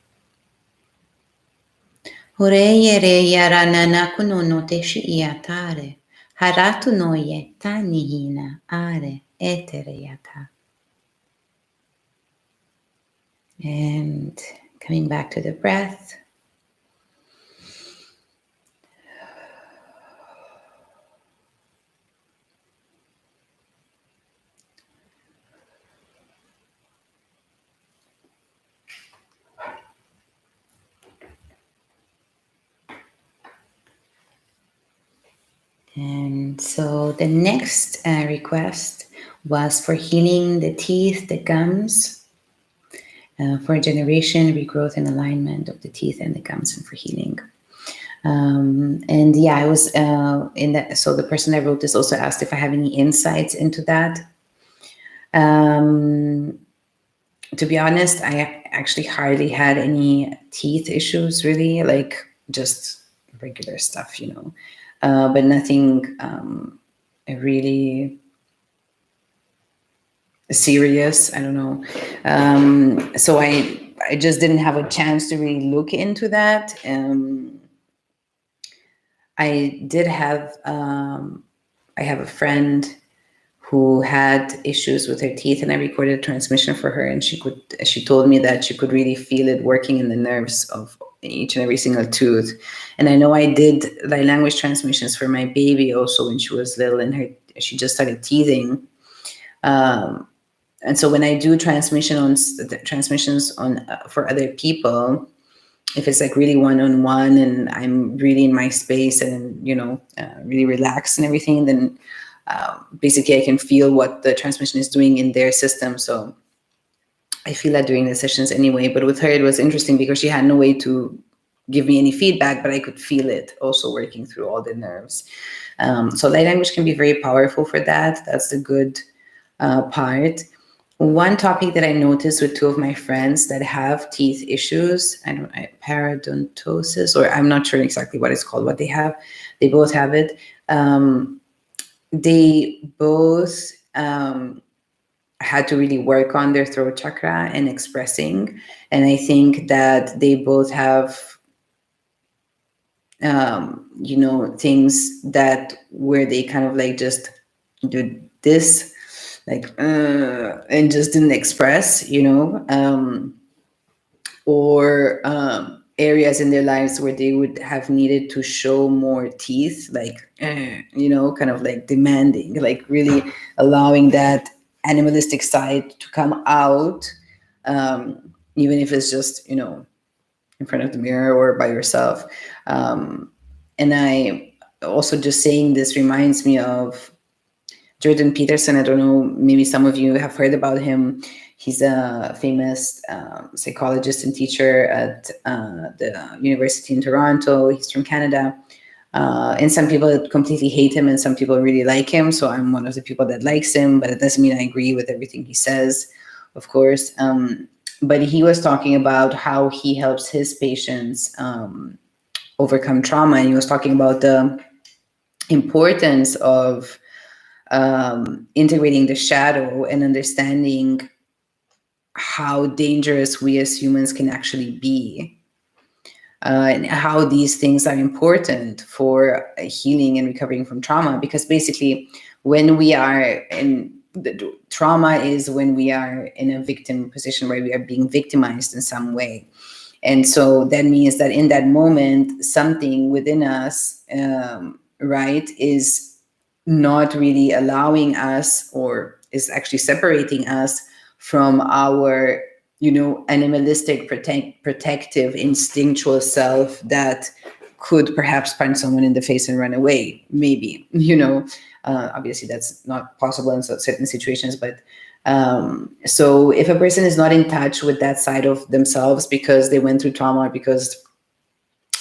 Oreyere yara nanakuno no teshi iatare. Haratu no ye tanihina are etere yata. And coming back to the breath. And so the next request was for healing the teeth, the gums, for generation, regrowth, and alignment of the teeth and the gums, and for healing. And yeah, I was in that. So the person that wrote this also asked if I have any insights into that. Um, to be honest, I actually hardly had any teeth issues, really, like just regular stuff, but nothing really serious. I don't know. So I just didn't have a chance to really look into that. I did have I have a friend who had issues with her teeth, and I recorded a transmission for her, and she told me that she could really feel it working in the nerves of each and every single tooth. And I know I did light language transmissions for my baby also when she was little, and she just started teething. And so when I do transmissions on for other people, if it's like really one-on-one and I'm really in my space and really relaxed and everything, then basically I can feel what the transmission is doing in their system. So I feel that during the sessions anyway. But with her, it was interesting because she had no way to give me any feedback, but I could feel it also working through all the nerves. So light language can be very powerful for that. That's the good part. One topic that I noticed with two of my friends that have teeth issues, parodontosis, or I'm not sure exactly what it's called, what they have. They both have it. They both had to really work on their throat chakra and expressing. And I think that they both have, things that where they kind of like just do this, like, and just didn't express, or areas in their lives where they would have needed to show more teeth, like, kind of like demanding, like really allowing that animalistic side to come out, even if it's just, in front of the mirror or by yourself. And I also just saying this reminds me of Jordan Peterson. I don't know, maybe some of you have heard about him. He's a famous psychologist and teacher at the University in Toronto. He's from Canada. And some people completely hate him and some people really like him. So I'm one of the people that likes him, but it doesn't mean I agree with everything he says, of course. But he was talking about how he helps his patients overcome trauma. And he was talking about the importance of integrating the shadow and understanding how dangerous we as humans can actually be, and how these things are important for healing and recovering from trauma. Because basically, when we are in the trauma is when we are in a victim position where we are being victimized in some way. And so that means that in that moment, something within us, right, is not really allowing us, or is actually separating us from our, animalistic, protective, instinctual self that could perhaps punch someone in the face and run away, maybe, obviously that's not possible in certain situations, but so if a person is not in touch with that side of themselves because they went through trauma, because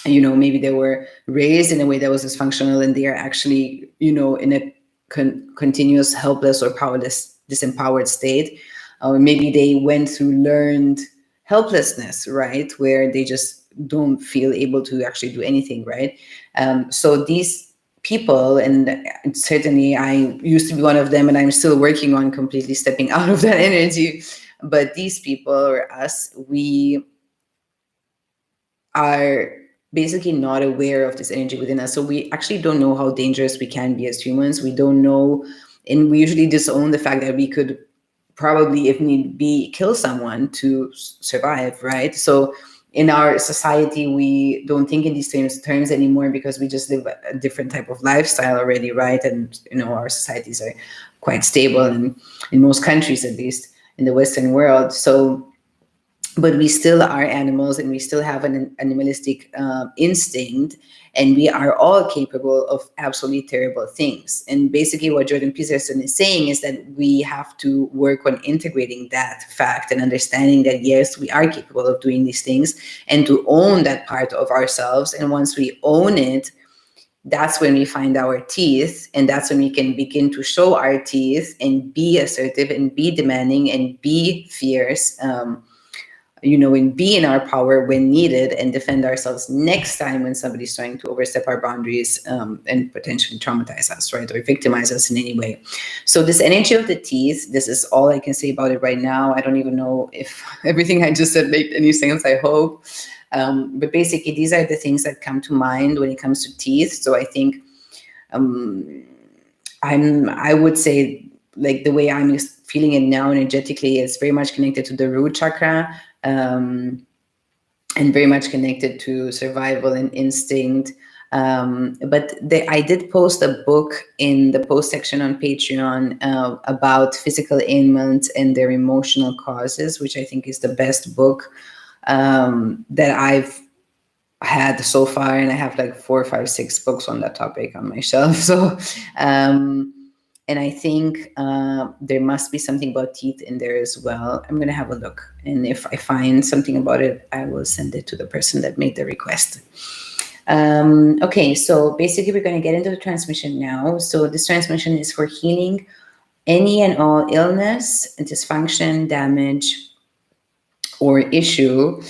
maybe they were raised in a way that was dysfunctional and they are actually in a continuous helpless or powerless, disempowered state, or maybe they went through learned helplessness, right, where they just don't feel able to actually do anything, right? So these people, and certainly I used to be one of them, and I'm still working on completely stepping out of that energy, but these people, or us, we are basically not aware of this energy within us. So we actually don't know how dangerous we can be as humans. We don't know, and we usually disown the fact that we could probably, if need be, kill someone to survive, right? So in our society, we don't think in these terms anymore because we just live a different type of lifestyle already, right? And our societies are quite stable, and in most countries, at least in the Western world. So, but we still are animals, and we still have an animalistic instinct, and we are all capable of absolutely terrible things. And basically what Jordan Peterson is saying is that we have to work on integrating that fact and understanding that, yes, we are capable of doing these things, and to own that part of ourselves. And once we own it, that's when we find our teeth, and that's when we can begin to show our teeth and be assertive and be demanding and be fierce, and be in our power when needed, and defend ourselves next time when somebody's trying to overstep our boundaries, and potentially traumatize us, right, or victimize us in any way. So this energy of the teeth, this is all I can say about it right now. I don't even know if everything I just said made any sense, I hope. But basically, these are the things that come to mind when it comes to teeth. So I think I would say, like, the way I'm feeling it now energetically is very much connected to the root chakra, and very much connected to survival and instinct. But I did post a book in the post section on Patreon about physical ailments and their emotional causes, which I think is the best book that I've had so far, and I have like 4, 5, 6 books on that topic on my shelf. So and I think there must be something about teeth in there as well. I'm going to have a look, and if I find something about it, I will send it to the person that made the request. Okay, so basically we're going to get into the transmission now. So this transmission is for healing any and all illness, dysfunction, damage, or issue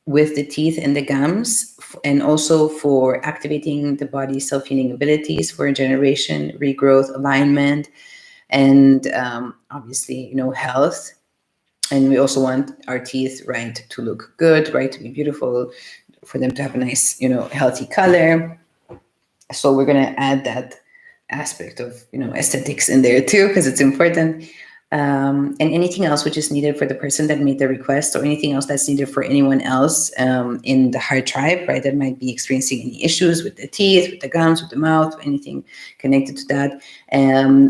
with the teeth and the gums, and also for activating the body's self-healing abilities for regeneration, regrowth, alignment, and obviously, health. And we also want our teeth, right, to look good, right, to be beautiful, for them to have a nice, healthy color. So we're going to add that aspect of, aesthetics in there too, because it's important. And anything else which is needed for the person that made the request, or anything else that's needed for anyone else in the Heart Tribe, right, that might be experiencing any issues with the teeth, with the gums, with the mouth, anything connected to that.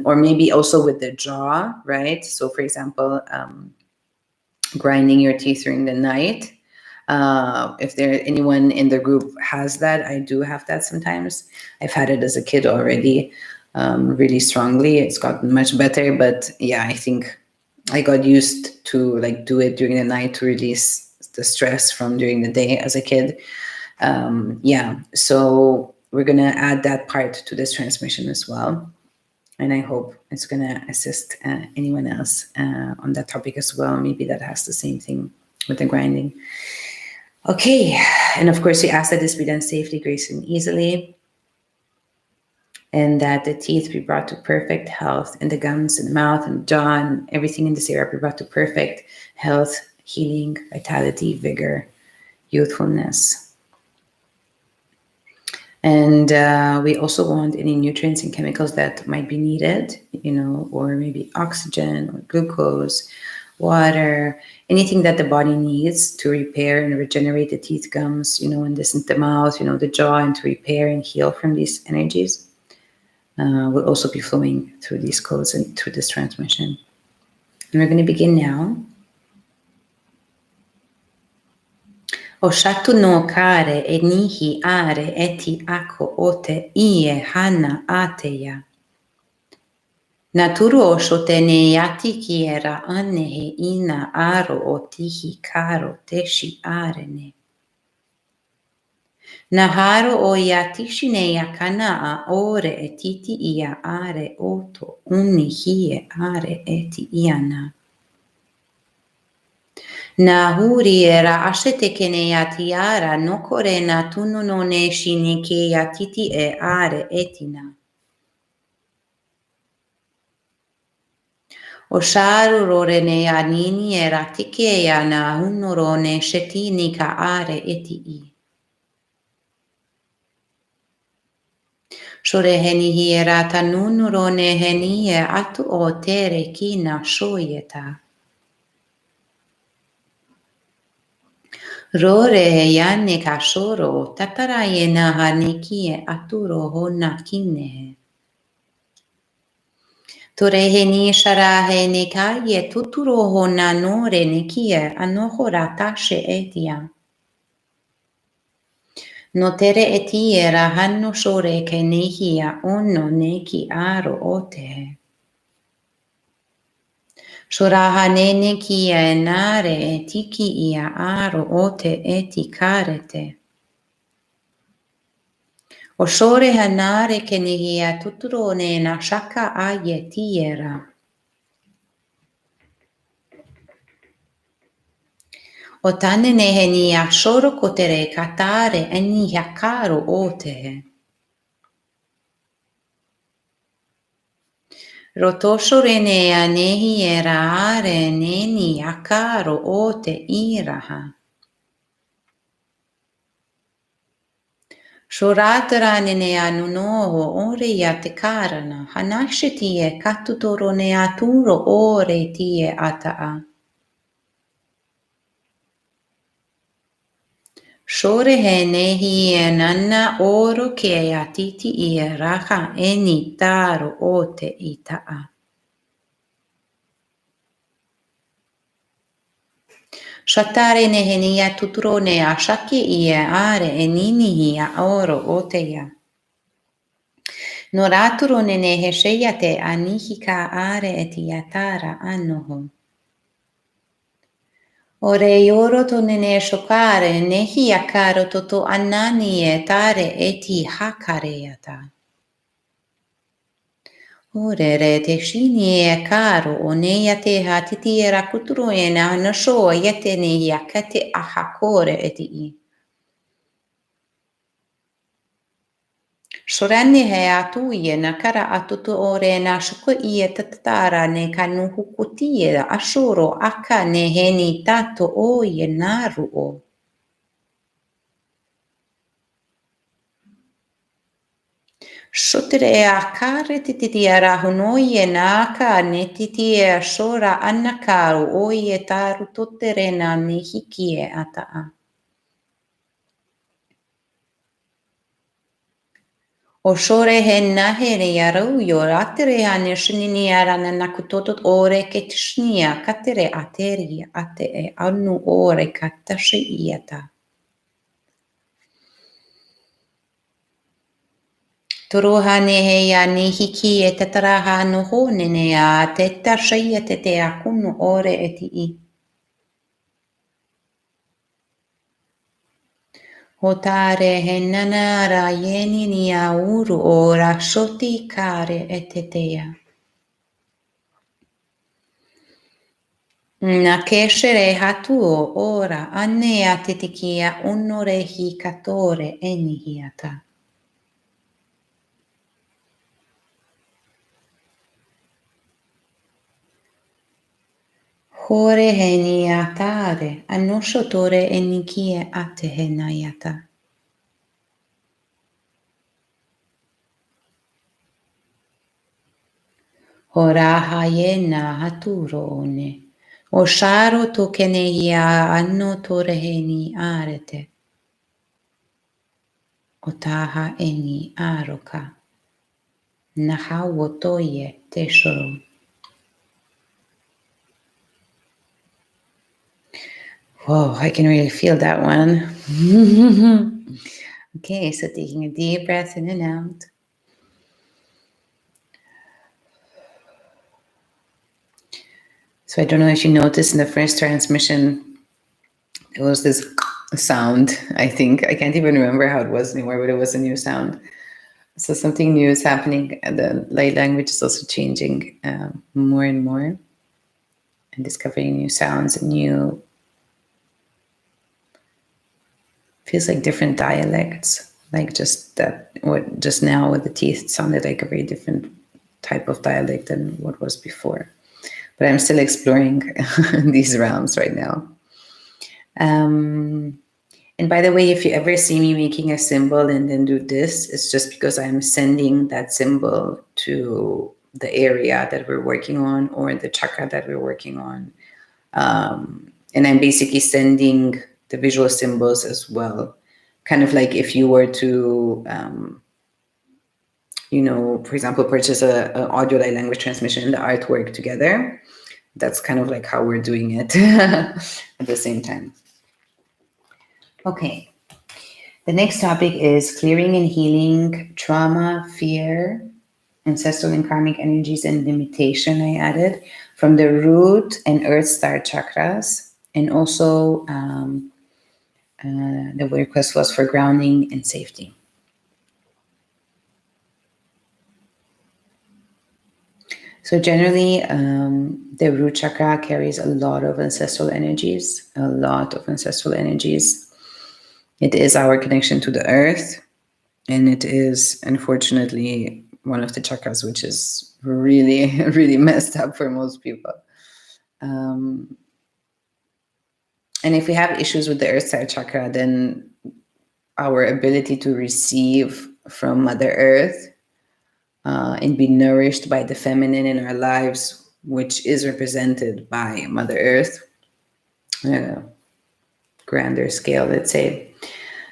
Or maybe also with the jaw, right? So for example, grinding your teeth during the night. If anyone in the group has that, I do have that sometimes. I've had it as a kid already. Really strongly. It's gotten much better, but yeah, I think I got used to do it during the night to release the stress from during the day as a kid. So we're gonna add that part to this transmission as well, and I hope it's gonna assist anyone else on that topic as well. Maybe that has the same thing with the grinding. Okay, and of course we ask that this be done safely, gracefully, and easily. And that the teeth be brought to perfect health, and the gums and the mouth and the jaw and everything in this area be brought to perfect health, healing, vitality, vigor, youthfulness. And we also want any nutrients and chemicals that might be needed, or maybe oxygen or glucose, water, anything that the body needs to repair and regenerate the teeth, gums, and this in the mouth, the jaw, and to repair and heal from these energies. Will also be flowing through these codes and through this transmission. And we're going to begin now. Oshatu no kare e nihi are eti ako ote ie hana ateya. Naturu oshote ne yati kiera anehe ina aro otihi karo teshi arene. Naharo o yatishine yakana a ore etiti ia are oto uni hie are eti iana. Nahuri era ashete kene yatiara nokore na tunu no ne shinike yatiti e are etina. Osharu rore ne anini era tike ya na hunoro ne shetinika are eti I. Shore heni hiera tanunuro ne henie atu o tere kina shoyeta. Rore yane kashoro tataraye na hanikie aturo hona kine. Tore heni sharahe ne kaye tuturo hona nore nikie anohora tashe etia. Notere etiera hanno shore ke nehia ono neki aro ote. Shoraha nene kia enare tiki ia aro ote eti karete. O shore hanare ke nihia tuturone na shaka aye tiera. O tane nehe ni a shoro kotere katare eni yakaro otehe. Rotosho rene a nehi era are neni yakaro ote iraha. Shoratara nene a nunoho ore ya te karana. Hanashe tie katutoro ne aturo ore tie ataa. Shore he nehi e nana oro ke atiti i raha eni taro ote itaa. Shatare nehe ni a tuturo ne a shaki i are e nini hi a oro ote ya. Noraturo ne nehe sheyate anihika are eti atara anoho. Ore yoro to nene shokare nehi akaro toto anani e tare eti hakareata. Ore re te shini e karo o neia te hatiti e rakuturo e na nasho yete nehi akate ahakore eti I. Shorani he atu ie na kara atutu ore na shoko ie tatatara ne kanu hukutie ashuro aka ne heni tato o ie naru o. Shotere e akare titi ara honoi e naka ne titi e ashora anakaru o ie taru totere na ne hiki e ataa. O shore he nahere i arau yo ratere ane shinini arana nakutotot ore ke tishnia katere ateri ate e anu ore katashi iata. Turuhane he ya ni hiki e tataraha no honene a te tashi te te akunu ore eti I. Hotare he nanara yeni ni a uru ora shoti kare etetea. Na keshere hatuo ora ane atitikia onore hi katore enihiata. Hore heni atare anoshotore enikie ate henayata. Hora hayena haturo one. Osharo tokenehia anno toreheni arete. Otaha eni aroka. Nahawotoye teshoro. Whoa, I can really feel that one. Okay, so taking a deep breath in and out. So I don't know if you noticed in the first transmission, it was this sound, I think. I can't even remember how it was anymore, but it was a new sound. So something new is happening, and the light language is also changing more and more, and discovering new sounds and new, feels like different dialects, like just that, what just now with the teeth sounded like a very different type of dialect than what was before. But I'm still exploring these realms right now. And by the way, if you ever see me making a symbol and then do this, it's just because I'm sending that symbol to the area that we're working on or the chakra that we're working on. And I'm basically sending the visual symbols as well. Kind of like if you were to, for example, purchase an audio light language transmission and the artwork together. That's kind of like how we're doing it at the same time. Okay. The next topic is clearing and healing trauma, fear, ancestral and karmic energies, and limitation. I added from the root and earth star chakras. And also the request was for grounding and safety. So generally, the root chakra carries a lot of ancestral energies, It is our connection to the earth, and it is unfortunately one of the chakras which is really, really messed up for most people. And if we have issues with the earth side chakra, then our ability to receive from Mother Earth and be nourished by the feminine in our lives, which is represented by Mother Earth, grander scale, let's say.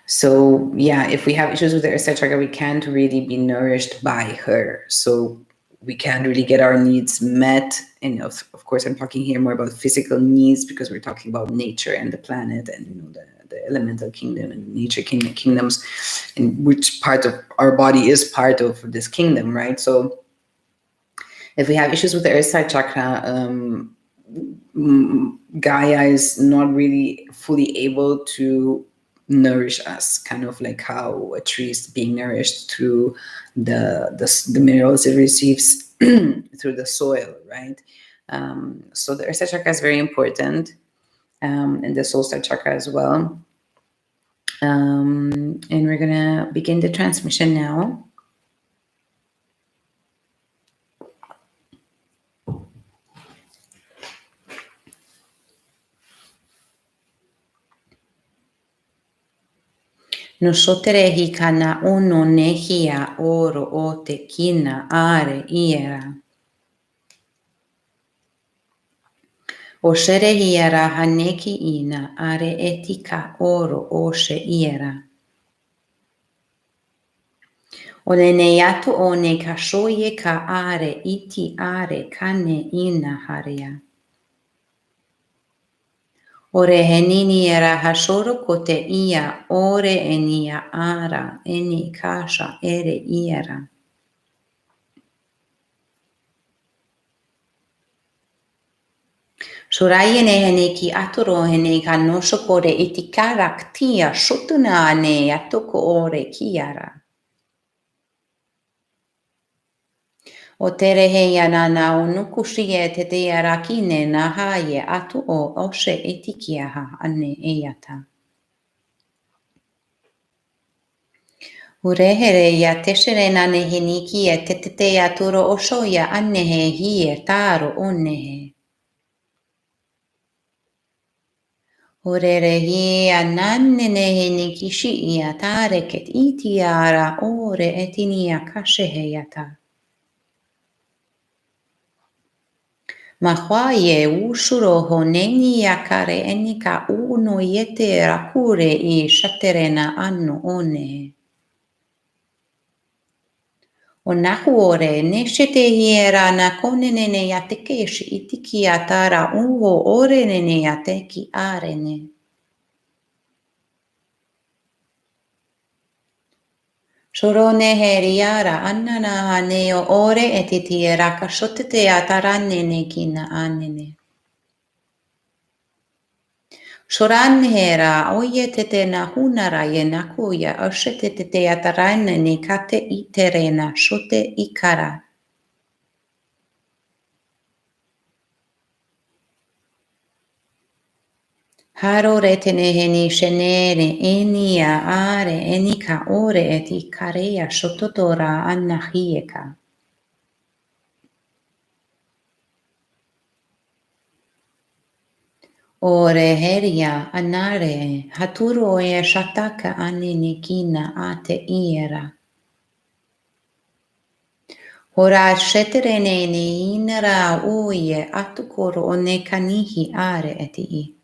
So yeah, if we have issues with the earth side chakra, we can't really be nourished by her. So we can't really get our needs met. And of course, I'm talking here more about physical needs because we're talking about nature and the planet and the elemental kingdom and nature kingdoms, and which part of our body is part of this kingdom, right? So if we have issues with the earth side chakra, Gaia is not really fully able to nourish us, kind of like how a tree is being nourished through the minerals it receives through the soil, right? So the earth side chakra is very important, and the soul side chakra as well. And we're gonna begin the transmission now. No sotere hikana ono nehia oro o te kina are iera. O shere hiera haneki ina are etika oro o she iera. O le neatu o ne kashoye ka are iti are kane ina haria. Ore henini era hashoro kote ia ore enia ara eni kasha ere iera. Shuraye ne hene ki atoro hene ka no shokore iti karaktia shotuna ne atoko ore kiara. O tere heia nana o nukushie te te arakine na haye atu o oshe etikiaha ane eata. Urehere ya teshere nane heniki e te te aturo oshoya anehe hie taro onehe. Orere hia nannene heniki shi ia tareket itiara ore etinia kasheheyata. Mahwaye ushuro honeni yakare enika uno yete rakure I shaterena anno one. O naku ore neshete hiera na konenene yatekeshi itiki atara uho ore nene yateki arene. Shorone heriara annana haneo ore etitiera kashotete ataranene kina anene. Shoran hera oye tete na hunara ye nakuya oshete tete ataranene kate iterena shote ikara. Haro retene heni shenere enia are enika ore eti karea shototora annahieka. Ore heria anare haturo e shataka anenikina ate iera. Hora sheterene ne inara uye atukoro onekanihi are eti I.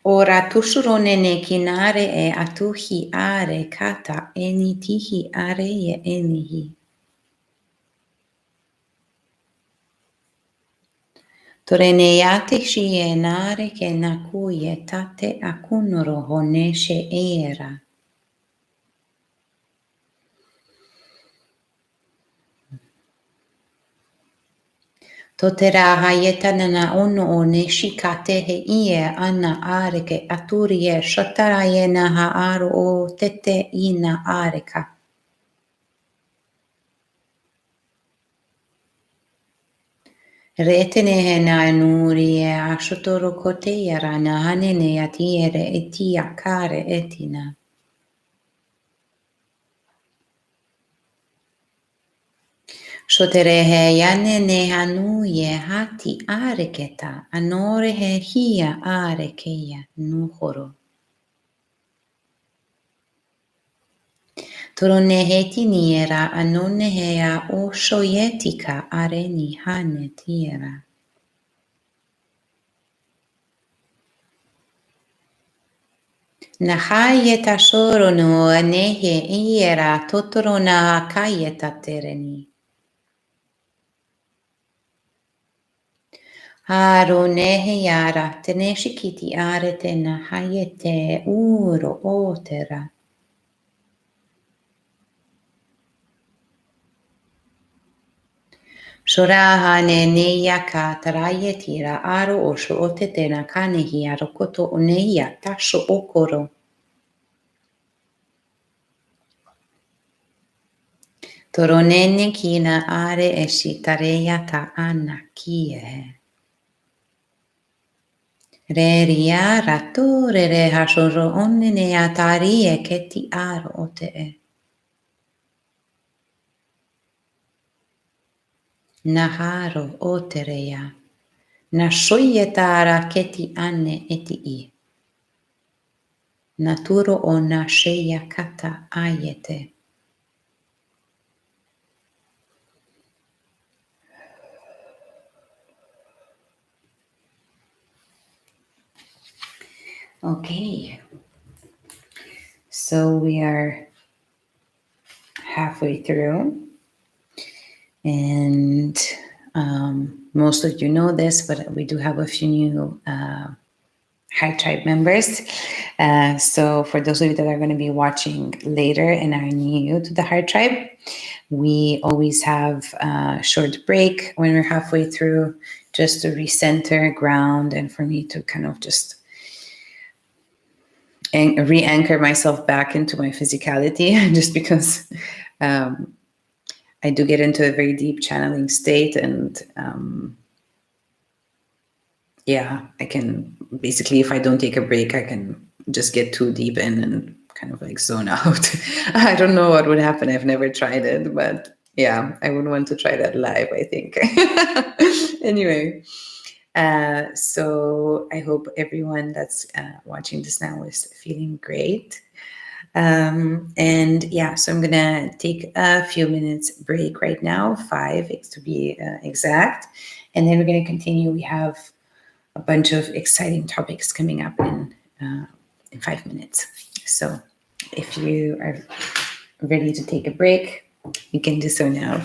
Ora tushuronene kinare e atuhi are kata enitihi are ye enihi. Toreneate shienare ke nakuye tate akunoro honeshe era. Totera hayetanana ono oneshi kate he ie ana areke aturie shotarayena ha aro o tete ina areka. Retene na nuri e ashotoro kote yara na hanene atiere etia kare etina. Shoterehe yane ne hanuye hati areketa anore he hia arekeya nuhoro. Torone heti niera anone hea o shoyetika areni hane tiera. Nahayeta shoro no anehe iera totoro na hakayeta tereni. Haronehe yara teneshikiti arete nahayete uro otera. Shoraha ne neyaka tarayetira aro osho otetena kanehi arokoto oneya tasho okoro. Toronene kina are eshi tareya ta ana kie. Reria rato rere hashoro onene atarie keti aro ote. Naharo otereya. Nashoyetara keti ane eti I. Naturo o nasheya kata ayete. Okay, so we are halfway through, and most of you know this, but we do have a few new Heart Tribe members. So for those of you that are going to be watching later and are new to the Heart Tribe, we always have a short break when we're halfway through, just to recenter, ground, and for me to kind of just re-anchor myself back into my physicality, just because I do get into a very deep channeling state, and yeah, I can basically, if I don't take a break, I can just get too deep in and kind of like zone out. I don't know what would happen. I've never tried it, but yeah, I would want to try that live, I think. Anyway, so I hope everyone that's watching this now is feeling great. And yeah, so I'm gonna take a few minutes break right now, 5 to be exact, and then we're gonna continue. We have a bunch of exciting topics coming up in 5 minutes. So if you are ready to take a break, you can do so now.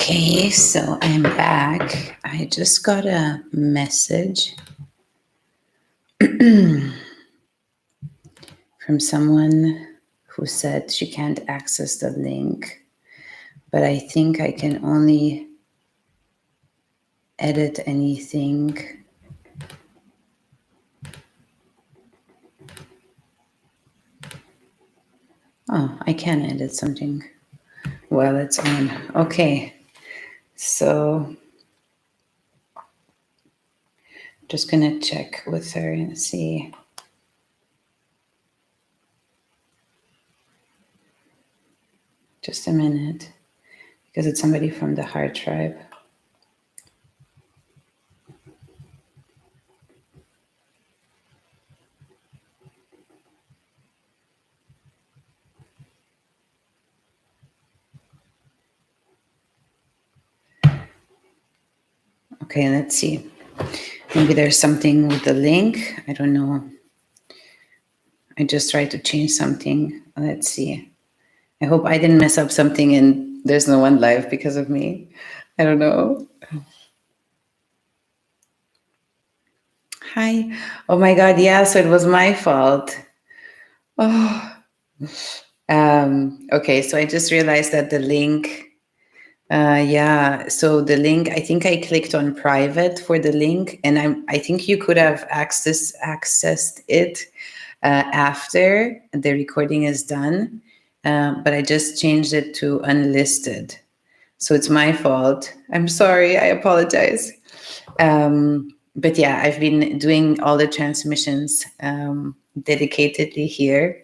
Okay, so I'm back. I just got a message from someone who said she can't access the link, but I think I can only edit anything. Oh, I can edit something while it's on. Okay, so just gonna check with her and see. Just a minute, because it's somebody from the Heart Tribe. Okay, let's see. Maybe there's something with the link. I don't know. I just tried to change something. Let's see. I hope I didn't mess up something and there's no one live because of me. I don't know. Hi. Oh my God. Yeah. So it was my fault. Oh. Okay. So I just realized that the link. Yeah. So the link. I think I clicked on private for the link, and I think you could have accessed it after the recording is done, but I just changed it to unlisted. So it's my fault. I'm sorry. I apologize. But yeah, I've been doing all the transmissions dedicatedly here.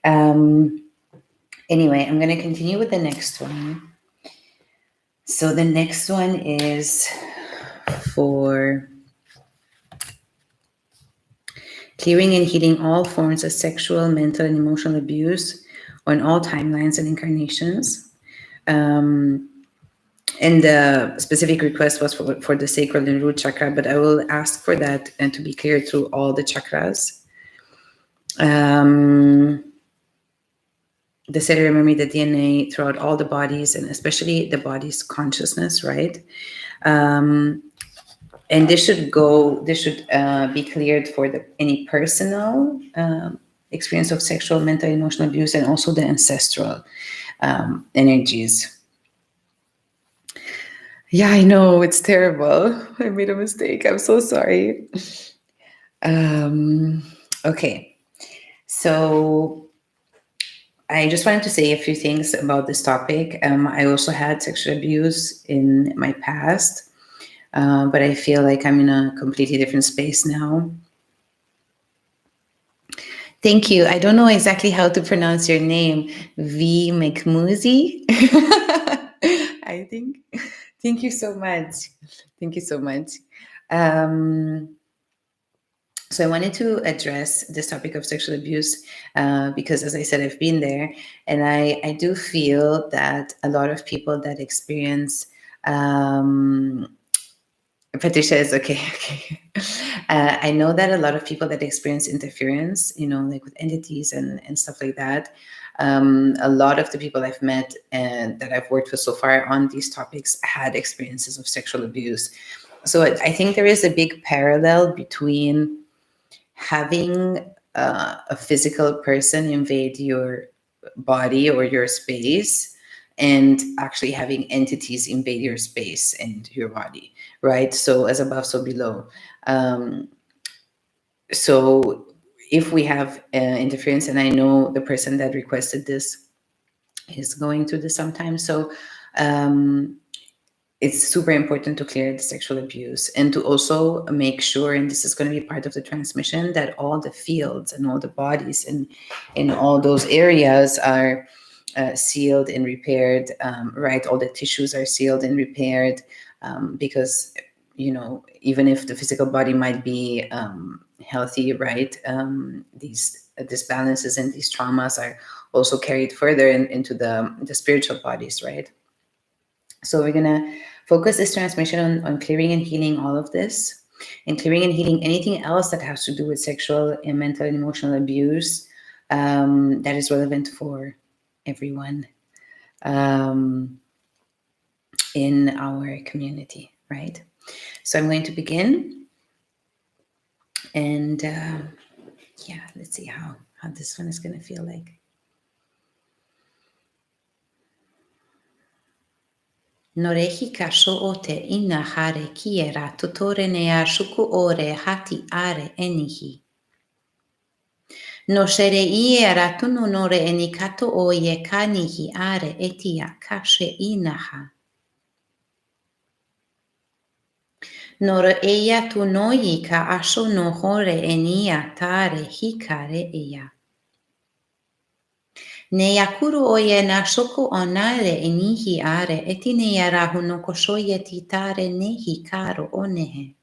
Anyway, I'm going to continue with the next one. So the next one is for clearing and healing all forms of sexual, mental, and emotional abuse on all timelines and incarnations. And the specific request was for the sacral and root chakra, but I will ask for that and to be clear through all the chakras. The cellular memory, the DNA throughout all the bodies, and especially the body's consciousness, right? And this should be cleared for any personal experience of sexual, mental, emotional abuse, and also the ancestral energies. Yeah, I know, it's terrible. I made a mistake. I'm so sorry. Okay, so I just wanted to say a few things about this topic. I also had sexual abuse in my past, but I feel like I'm in a completely different space now. Thank you. I don't know exactly how to pronounce your name. V. McMusey, I think. Thank you so much. Thank you so much. So I wanted to address this topic of sexual abuse because, as I said, I've been there, and I do feel that a lot of people that experience Patricia is okay. Okay. I know that a lot of people that experience interference, like with entities and stuff like that, a lot of the people I've met and that I've worked with so far on these topics had experiences of sexual abuse. So I think there is a big parallel between having a physical person invade your body or your space and actually having entities invade your space and your body, right? So as above, so below. So if we have interference, and I know the person that requested this is going through this sometimes, so it's super important to clear the sexual abuse and to also make sure, and this is going to be part of the transmission, that all the fields and all the bodies and in all those areas are sealed and repaired, right? All the tissues are sealed and repaired, because, even if the physical body might be healthy, right? These disbalances and these traumas are also carried further into the spiritual bodies, right? So we're going to focus this transmission on clearing and healing all of this, and clearing and healing anything else that has to do with sexual and mental and emotional abuse that is relevant for everyone. in our community, right? So I'm going to begin, and yeah, let's see how this one is going to feel like. Norehi kasho ote ina hare kiera tutore nea shuku ore hati are enihi. No shere iera tunu nore enikato oye kanihi are etia kashe inaha. Noro eia tu noi ka asho no hore enia tare hikare eia. Ne yakuru oye na shoko onare enihi are etine yarahu no koshoye titare nehi karo onehe.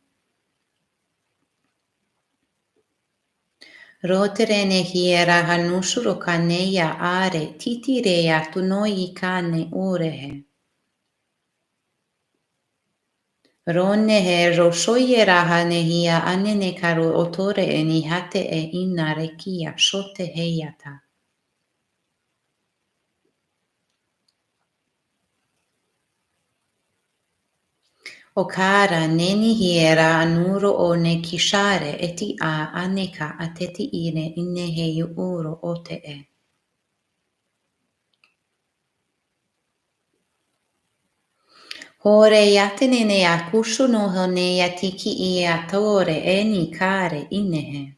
Rotere nehi era hanushuro kaneya are titireya tu noi kane urehe. Ronehe roshoye raha nehia anene karu otore enihate e inarekia shote heyata. Okara neni hiera anuro o ne kishare eti a aneka ateti ine inehe uro ote e. Hore yatene ne akushu no hone yatiki i atore eni kare inehe.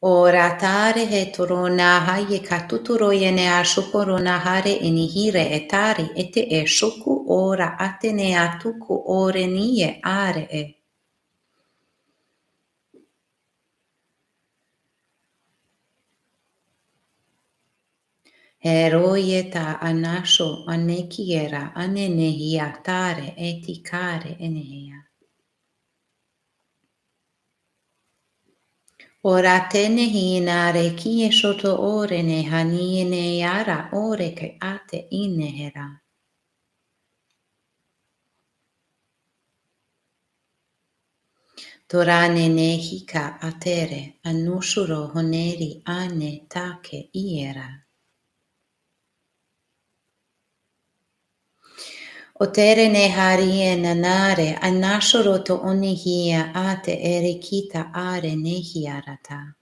Ora tare he torona haye katuturo yene ashukoro nahare enihire etari ete e shuku ora atene atuku ore niye are e. Heroye ta anasho anekiera anenehia tare eti kare enehia. Ora tenehi nare kie shoto ore ne hanine yara ore ke ate inehera. Torane nehika atere anushuro honeri ane take iera. Otere ne harie nanare anashuro to onihia ate erikita are nehiarata.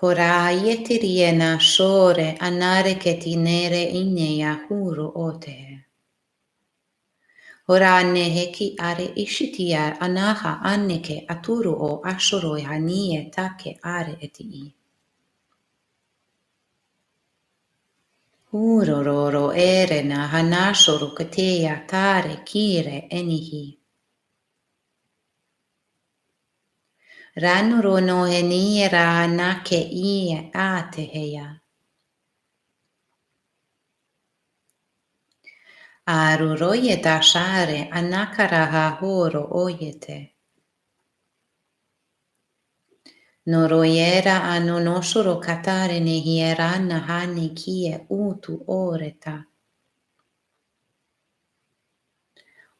Hora yetiriena shore anare ketinere ineya huru ote. Hora neheki are ishitia anaha anneke aturu o ashuro hanie take are eti. Hurororo erena hanashoro kateya tare kire enihi. Ranuro no heniera nake ie ateheya. Aruroye dashare anakaraha horo oyete. Noroyera anonoshoro katare nehiera nahani kie utu oreta.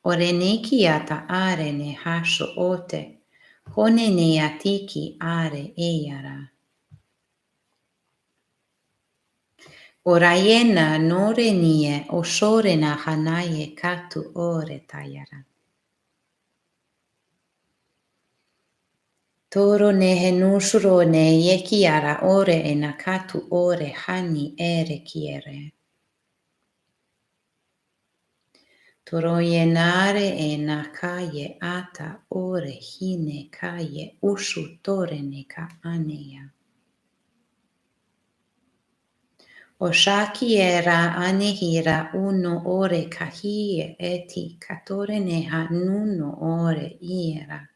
Orenekiata are ne hasho ote. Hone ne atiki are eyara. Orayena nore nie oshore na hanaye katu ore tayara. Toro nehe nushuro ne yekiara ore e nakatu ore hani ere kiere. Toro yenare e nakaye ata ore hine kaye ushu tore neka aneya. Oshaki era anehira uno ore kahie eti katore neha nuno ore iera.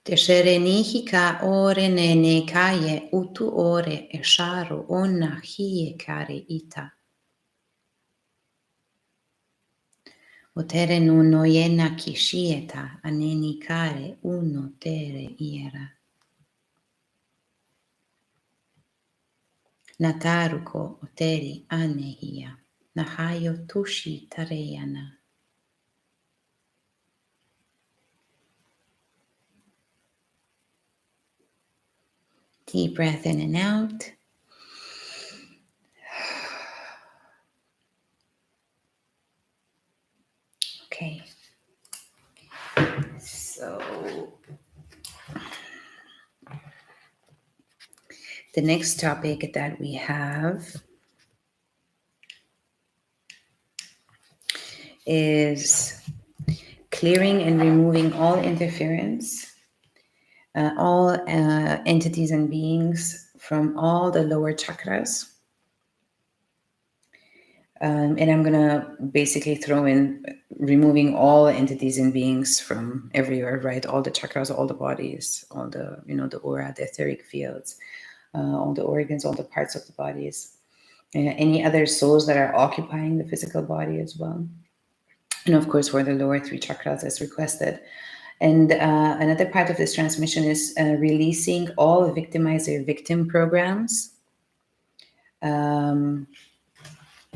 Te sherenihika ore ne kaye utu ore esharu ona hie kare ita. Otere nuno yena kishieta aneni kare uno tere iera. Nataruko oteri anehia. Nahayo tushi tareyana. Deep breath in and out. Okay. So the next topic that we have is clearing and removing all interference, all entities and beings from all the lower chakras. And I'm going to basically throw in removing all entities and beings from everywhere, right? All the chakras, all the bodies, all the, the aura, the etheric fields, all the organs, all the parts of the bodies, any other souls that are occupying the physical body as well. And of course, for the lower 3 chakras as requested. And another part of this transmission is releasing all victimizer victim programs. Let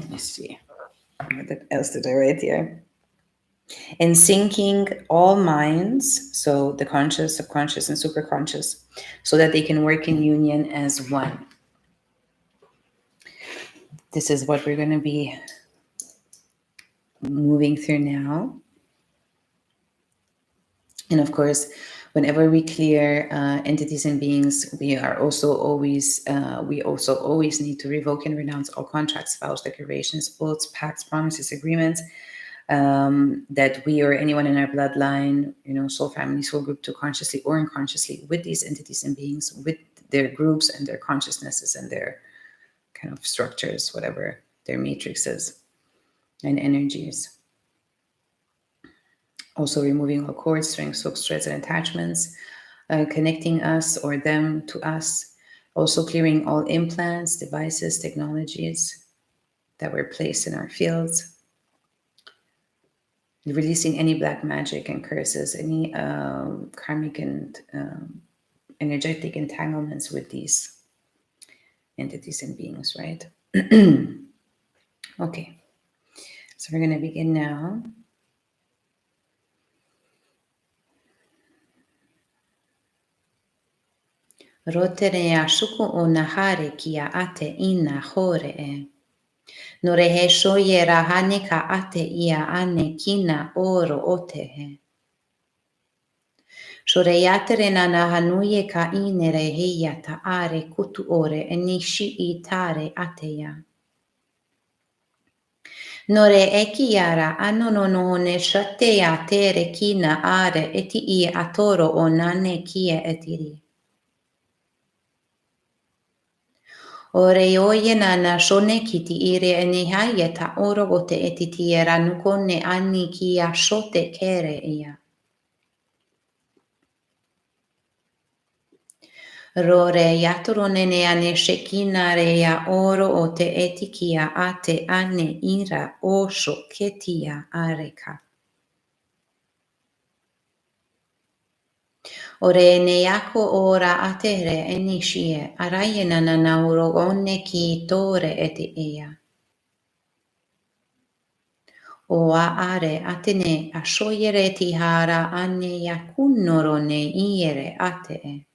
me see. What else did I write here? And syncing all minds, so the conscious, subconscious, and superconscious, so that they can work in union as one. This is what we're going to be moving through now. And of course, whenever we clear entities and beings, we also always need to revoke and renounce all contracts, vows, declarations, oaths, pacts, promises, agreements that we or anyone in our bloodline, soul family, soul group, to consciously or unconsciously with these entities and beings, with their groups and their consciousnesses and their kind of structures, whatever their matrices and energies. Also removing all cords, strings, hooks, threads, and attachments, connecting us or them to us. Also clearing all implants, devices, technologies that were placed in our fields. Releasing any black magic and curses, any karmic and energetic entanglements with these entities and beings, right? Okay, so we're going to begin now. Rotere a shuku o nahare kia ate ina hore e. Nore he shoye rahane ka ate ia ane kina oro otehe. Shore yatere na nahanuye ka inere heia ta are kutu ore e nishi I tare ateya. Nore eki yara anonono ne shateya tere kina are eti I atoro o nane kie etiri. Ore oye nana shone kiti ire enihaya ta oro gote etitiera nukone ani kia shote kere ia. Rore yaturone ne ane shekina rea oro ote etikia ate ane ira osho ketia areka. Ore ne yako ora atere enishie araye nana nauro one ki tore eti ia. O are atene ashoyere tihara ane yakunoro ne iere ate.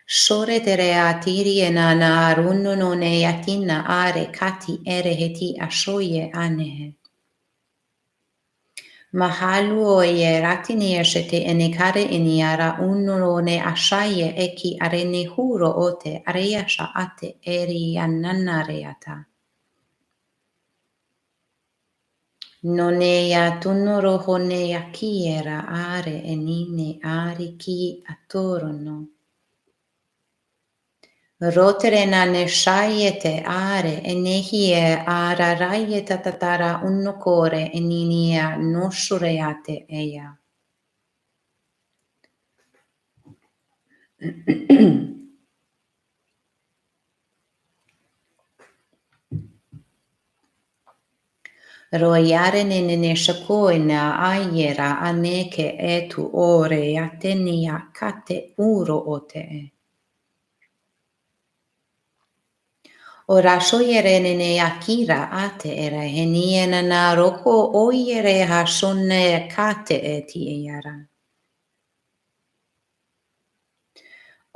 Shore tere atiri enana aruno ne yatina are kati ere heti ashoye anehe. Mahalu oye ratini eshete enekare eniara unoro ne ashaye eki arene huro ote areyasha ate eri ananareata. None ya tunoro hone ya kiera are enine ari ki atorono. Rotere na ne shayete are enehie ara rayeta tatara unnokore eninia noshureate eya. Royare ne shakoina ayera aneke etu ore yatenia kate uro ote. Ora shoyere ne akira ate era heniena na roko oyere hashone kate eti eyara.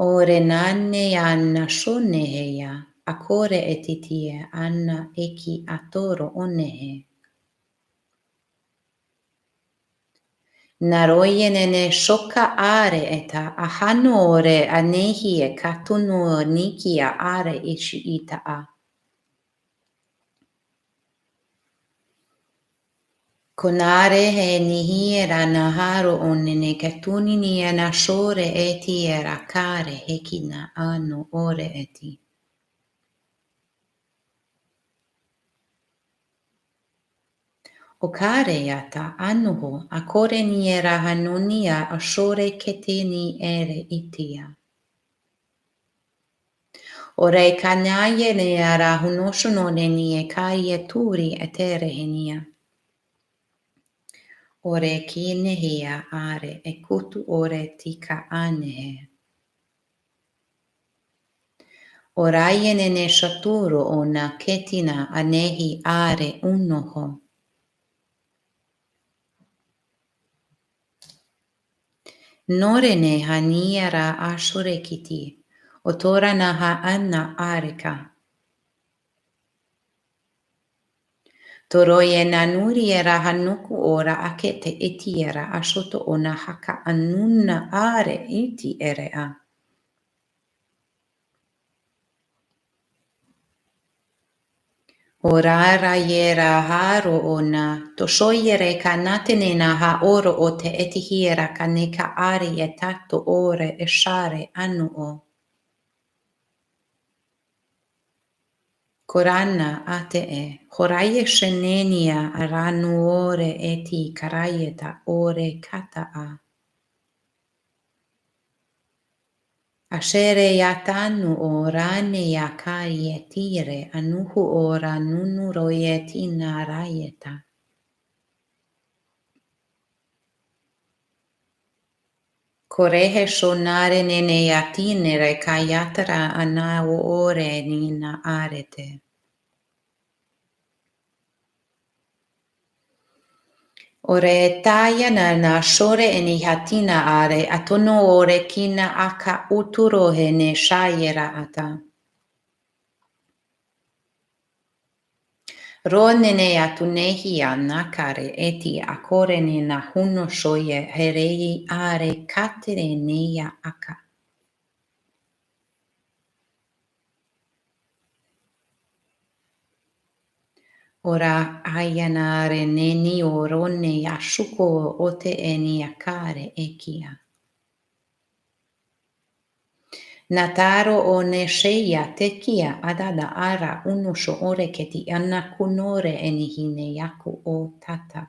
Ore nane anna shoneheya. Akore etitie anna eki atoro onehe. Naroye nene shoka are eta ahano ore anehie katuno nikia are ishi ita a. Konare he nihiera naharu onene katuni niena shore eti era kare hekina ano ore eti. Okare yata anuho akore niera hanunia ashore ketini ere itia. Ore kanyaye neara hunoshono nenie kaye turi etere henia. Ore kinehia are ekutu ore tika anehe. Oraye nene shaturo ona ketina anehi are unoho. Norene haniara ashure kiti. Otora naha anna areka. Toroye nanuriera hanuku ora akete etiera ashoto ona haka anunna are iti erea. Orara yera haro ona toshoyere kanatene na ha oro ote etihiera kaneka ari etato ore eshare anu o. Koranna ate e, horaye shenenia aranu ore eti karayeta ore kata a. Ashere yatanu orane yakari etire anuhu ora nunu royetina rayeta. Korehe shonare nene yatinere kayatara anawo ore nina arete. Ore taya na shore eni hatina are atono ore kina aka uturohe ne shayera ata. Ronene atunehia nakare eti akore ne na huno shoye herei are katere neya aka. Ora ayanare neni orone yashuko ote eni akare ekia. Nataro o nesheya tekia adada ara unusho ore keti anakunore enihine yaku o tata.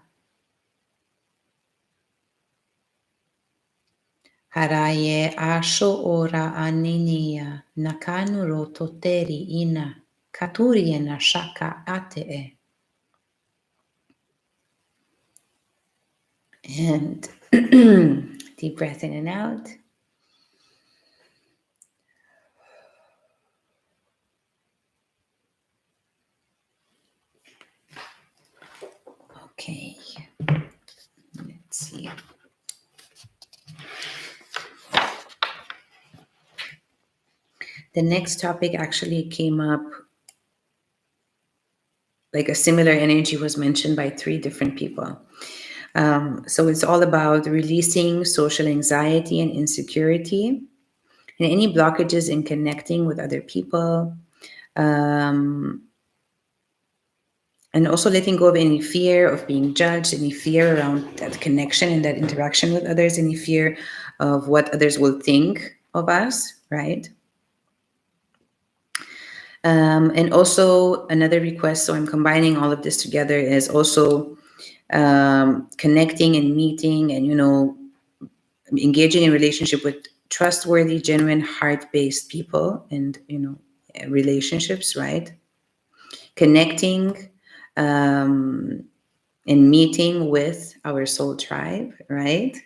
Haraye asho ora aninia nakanuro toteri ina katuri na shaka ate e. And deep breath in and out. Okay, let's see. The next topic actually came up, like a similar energy was mentioned by 3 different people. So it's all about releasing social anxiety and insecurity and any blockages in connecting with other people. And also letting go of any fear of being judged, any fear around that connection and that interaction with others, any fear of what others will think of us, right? And also another request, so I'm combining all of this together, is also connecting and meeting and, engaging in relationship with trustworthy, genuine, heart-based people and, relationships, right? Connecting and meeting with our soul tribe, right?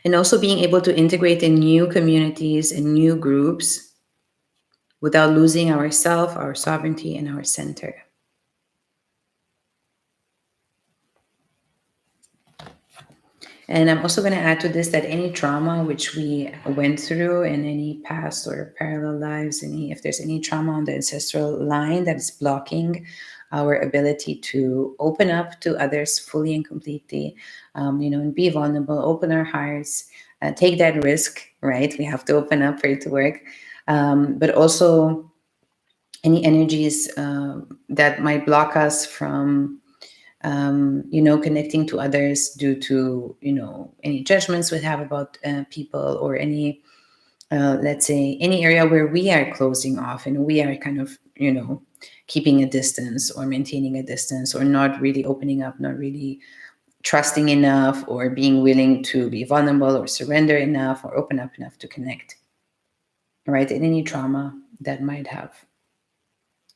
And also being able to integrate in new communities and new groups without losing ourself, our sovereignty, and our center. And I'm also going to add to this that any trauma which we went through in any past or parallel lives, if there's any trauma on the ancestral line that is blocking our ability to open up to others fully and completely, and be vulnerable, open our hearts, take that risk, right? We have to open up for it to work. But also any energies that might block us from connecting to others due to, any judgments we have about people, or any, let's say, any area where we are closing off and we are kind of, keeping a distance or maintaining a distance, or not really opening up, not really trusting enough, or being willing to be vulnerable or surrender enough or open up enough to connect, right? And any trauma that might have,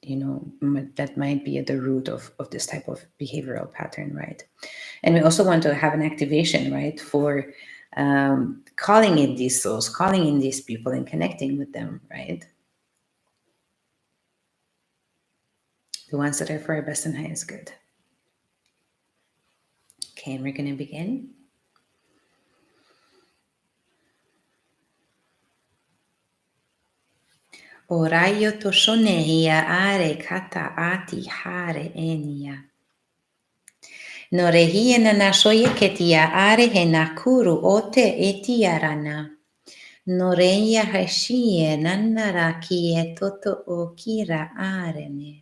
that might be at the root of this type of behavioral pattern, right? And we also want to have an activation, right, for calling in these souls, calling in these people and connecting with them, right? The ones that are for our best and highest good. Okay, and we're going to begin. Oraio to shonehia are kata ati hare enia. Norehia na nashoye ketia are he nakuru ote etiarana. Noreia hashie nanara kie toto o kira arene.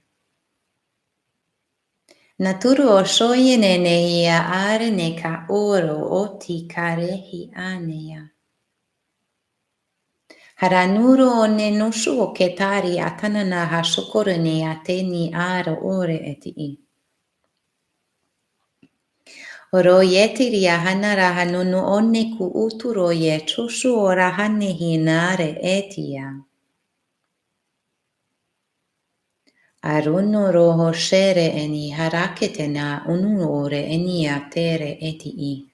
Naturu o shoye nenehia arene ka oro oti karehi anea. Haranuru o ne nushu o ketari atanana hashukorene ateni aro ore eti. Oroyeti ria hanara hanunu one ku uturoye chushu ora hanehi nare etia. Aruno roho shere eni haraketena unuore enia tere etii.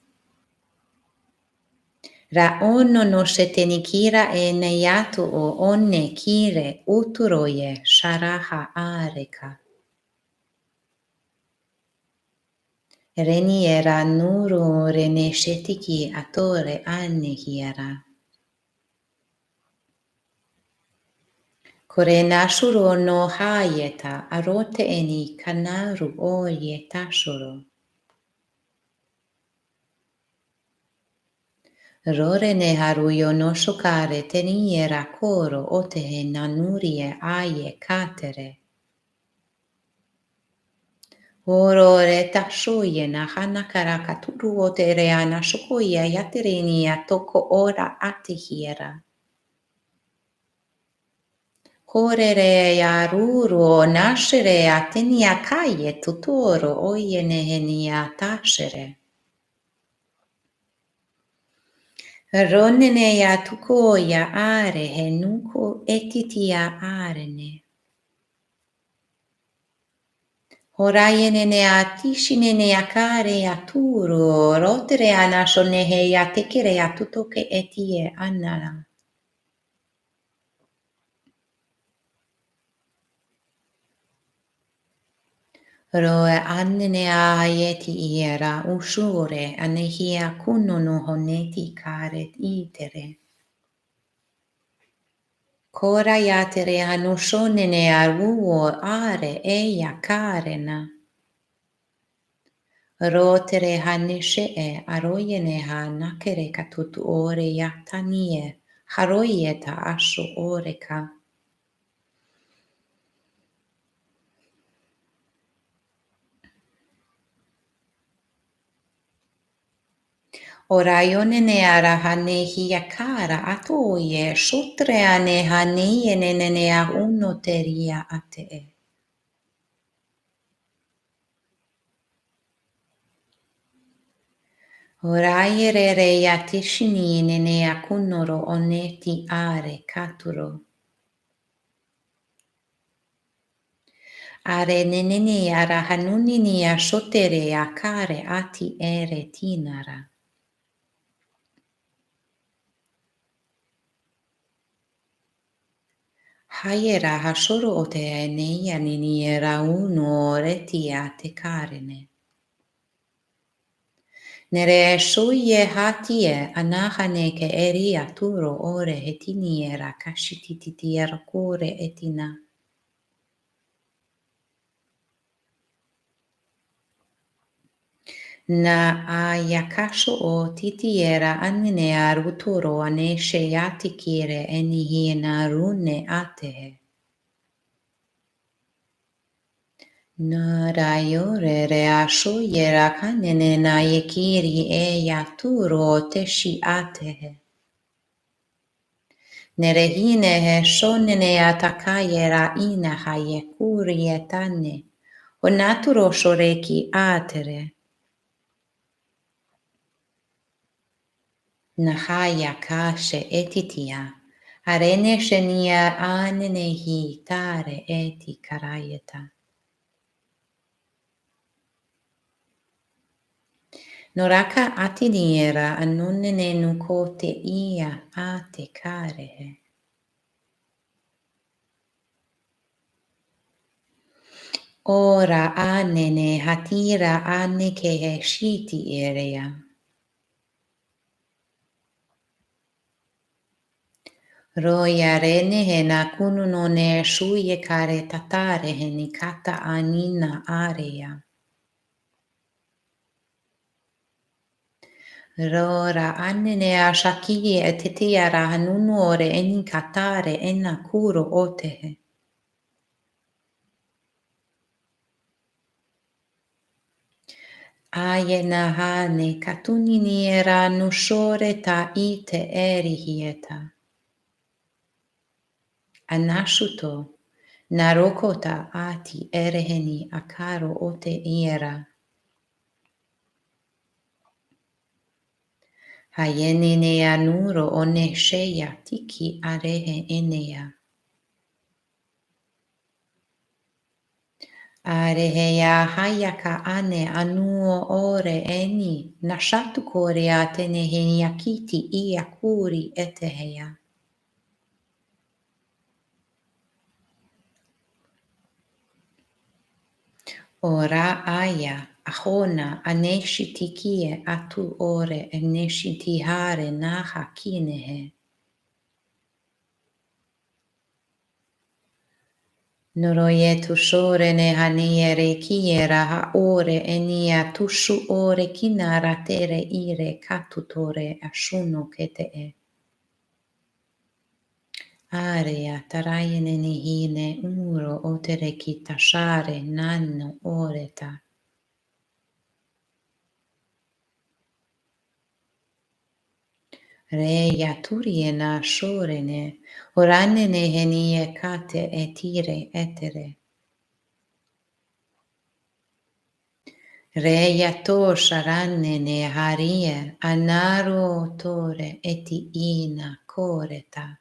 Ra ono no shetenikira e neyatu o onne kire uturoye sharaha areka. Reniera nuru rene shetiki atore annehiera. Kore nashuro no hayeta arote eni kanaru oye tashuro. Rore ne haruyo no shukare teniera koro otehe nanurie aye katere. Orore tashuye na hanakara katuru otere ana shukuya yatireni toko ora atihiera. Horere ya ruro nashire atenia kaye tutoro oye nehenia tashere. Ronene ya tukoya are henuko etitia arene. Horayenene atishinene akare aturo rotere anashonehe ya tekere atutoke etie anara. Roe annene ayeti iera ushure anehia kunono honeti karet itere. Kora yatere anushonene aruo are eya karena. Rotere hanishe aroyene ha nakere katutu ore yatanie haroyeta asho oreka. Orayonene arahane hiakara atoye shutreane haneyene a unoteria ate. Orayere yatishini nene akunoro oneti are katuro. Are nenene arahanunini ashotere akare ati ere tinara. Hayera hashoro ote neya nini era uno reti ate karene. Nere shoye hatie anahane ke eria turo ore hetiniera kashititiera kore etina. Na ayakasho o titiera anenea ruturo ane sheyati kire enihina rune atehe. Narayore reasho yera kanene na yekiri e yaturo teshi atehe. Nerehine he shonene atakayera ina hayekuri etane. Onaturo shoreki atere. Nahaya kashe etitia. Arene shenia anenehi tare eti karayeta. Noraka atiniera anunene nukote ia ate karehe. Ora anene hatira ane kehe shiti area. Roya rene he na kununone shuye kare tatare he nikata anina area. Rora anene a shaki e titiara hanunore enikatare ena kuro otehe. Ayena hane katuniniera nushore ta ite erihieta. Anashuto narokota ati ereheni akaro ote iera. Hayenine anuro one sheya tiki arehe enea. Areheya hayaka ane anuo ore eni nashatu korea teneheni yakiti iakuri eteheya. Ora aya ahona aneshitikie atu ore eneshitihare naha kinehe. Noroye tushore ne haniere kiera ha ore enia tushu ore kinara tere ire katutore ashuno kete e. Area tarayene nihine uro otere kitashare nanno oreta. Reya turiena shorene oranene henie kate etire etere. Reya to sharanene harie anaro tore eti ina koreta.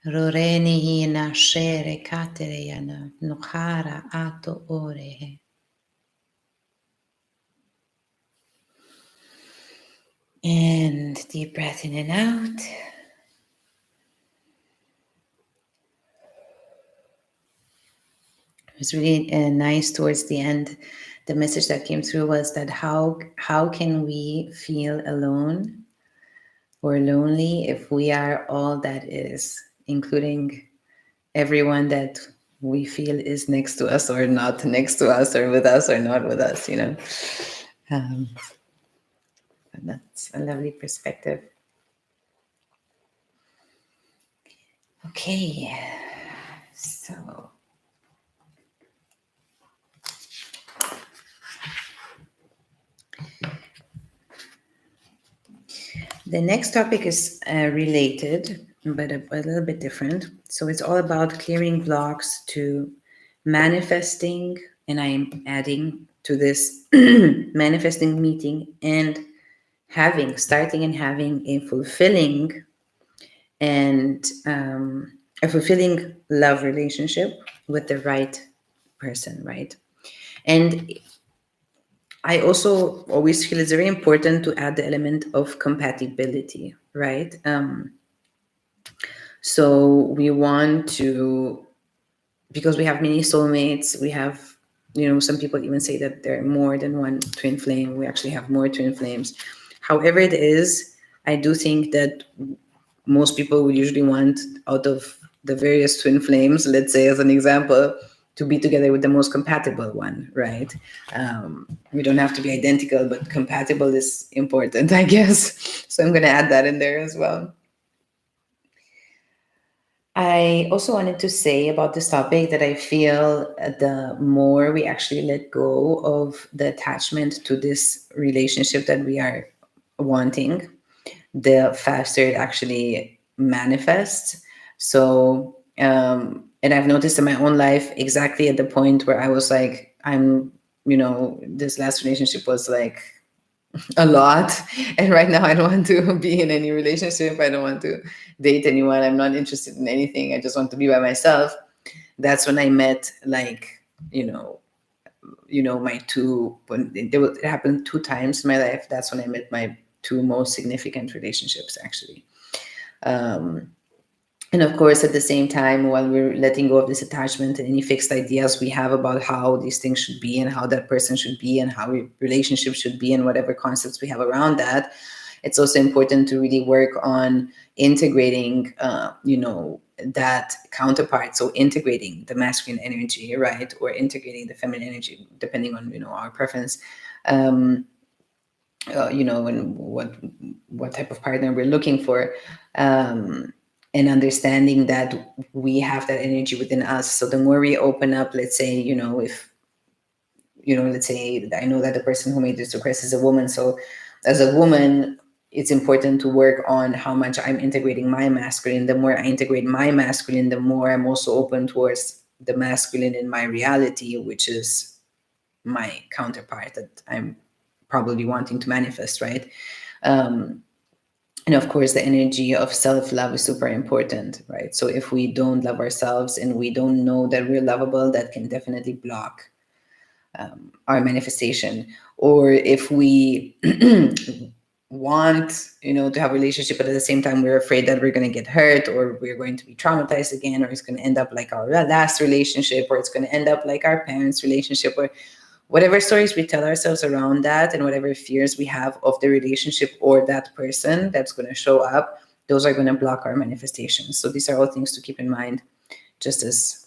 Roreni hina shere katereyana nukhara ato orehe. And deep breath in and out. It was really nice towards the end. The message that came through was that how can we feel alone or lonely if we are all that is, including everyone that we feel is next to us or not next to us or with us or not with us, you know. And that's a lovely perspective. Okay, so the next topic is related, but a little bit different. So it's all about clearing blocks to manifesting, and I'm adding to this manifesting, meeting, and starting and having a fulfilling and a fulfilling love relationship with the right person, right? And I also always feel it's very important to add the element of compatibility, right? So we want to, because we have many soulmates, we have Some people even say that there are more than one twin flame. We actually have more twin flames. However it is, I do think that most people would usually want, out of the various twin flames, let's say as an example, to be together with the most compatible one, right? We don't have to be identical, but compatible is important, I guess. So I'm going to add that in there as well. I also wanted to say about this topic that I feel the more we actually let go of the attachment to this relationship that we are wanting, the faster it actually manifests. So, and I've noticed in my own life exactly at the point where I was like, this last relationship was like a lot. And right now, I don't want to be in any relationship. I don't want to date anyone. I'm not interested in anything. I just want to be by myself. That's when I met, like, my two, when it happened 2 times in my life. That's when I met my two most significant relationships, actually. And of course, at the same time, while we're letting go of this attachment and any fixed ideas we have about how these things should be and how that person should be and how relationships should be and whatever concepts we have around that, it's also important to really work on integrating, that counterpart. So integrating the masculine energy, right? Or integrating the feminine energy, depending on, our preference. And what type of partner we're looking for. And understanding that we have that energy within us. So the more we open up, let's say, let's say I know that the person who made this request is a woman. So as a woman, it's important to work on how much I'm integrating my masculine. The more I integrate my masculine, the more I'm also open towards the masculine in my reality, which is my counterpart that I'm probably wanting to manifest, right? And of course, the energy of self-love is super important, right? So if we don't love ourselves and we don't know that we're lovable, that can definitely block our manifestation. Or if we want, to have a relationship, but at the same time we're afraid that we're going to get hurt, or we're going to be traumatized again, or it's going to end up like our last relationship, or it's going to end up like our parents' relationship, or whatever stories we tell ourselves around that, and whatever fears we have of the relationship or that person that's going to show up, those are going to block our manifestations. So these are all things to keep in mind, just as,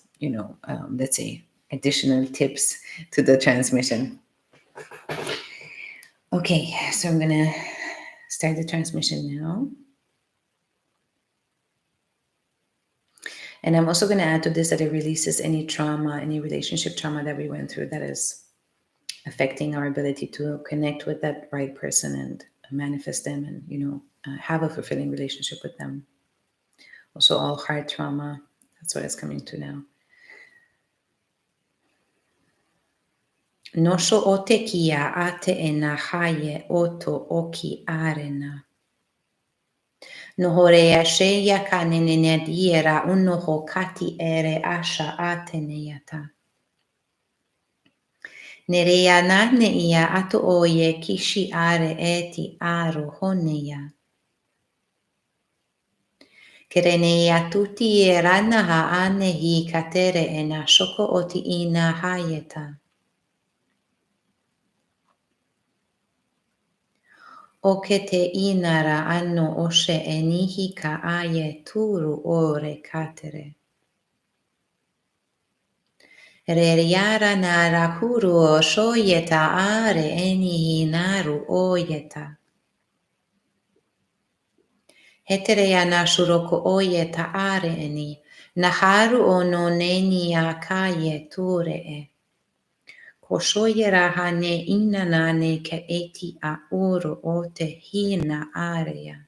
let's say, additional tips to the transmission. Okay, so I'm going to start the transmission now. And I'm also going to add to this that it releases any trauma, any relationship trauma that we went through that is affecting our ability to connect with that right person and manifest them and, have a fulfilling relationship with them. Also, all heart trauma, that's what it's coming to now. Nosho ote kia ate ena haye oto oki arena. Nohorea sheya kanene diera unoho kati ere asha ateneyata. Nerea nane ia ato oye kishi are eti aro honeya. Kerenea tuti e ranaha ane hi katere e na shoko oti ina hayeta. O ke te inara anno oshe e nihi ka aye turu ore katere. Reriara na rakuru o shoyeta are enihi naru oyeta. Heterea na shuroko oyeta are eni. Naharu o no neni a kaye ture e. Koshoyera hane inanane ke eti a uro o te hina area.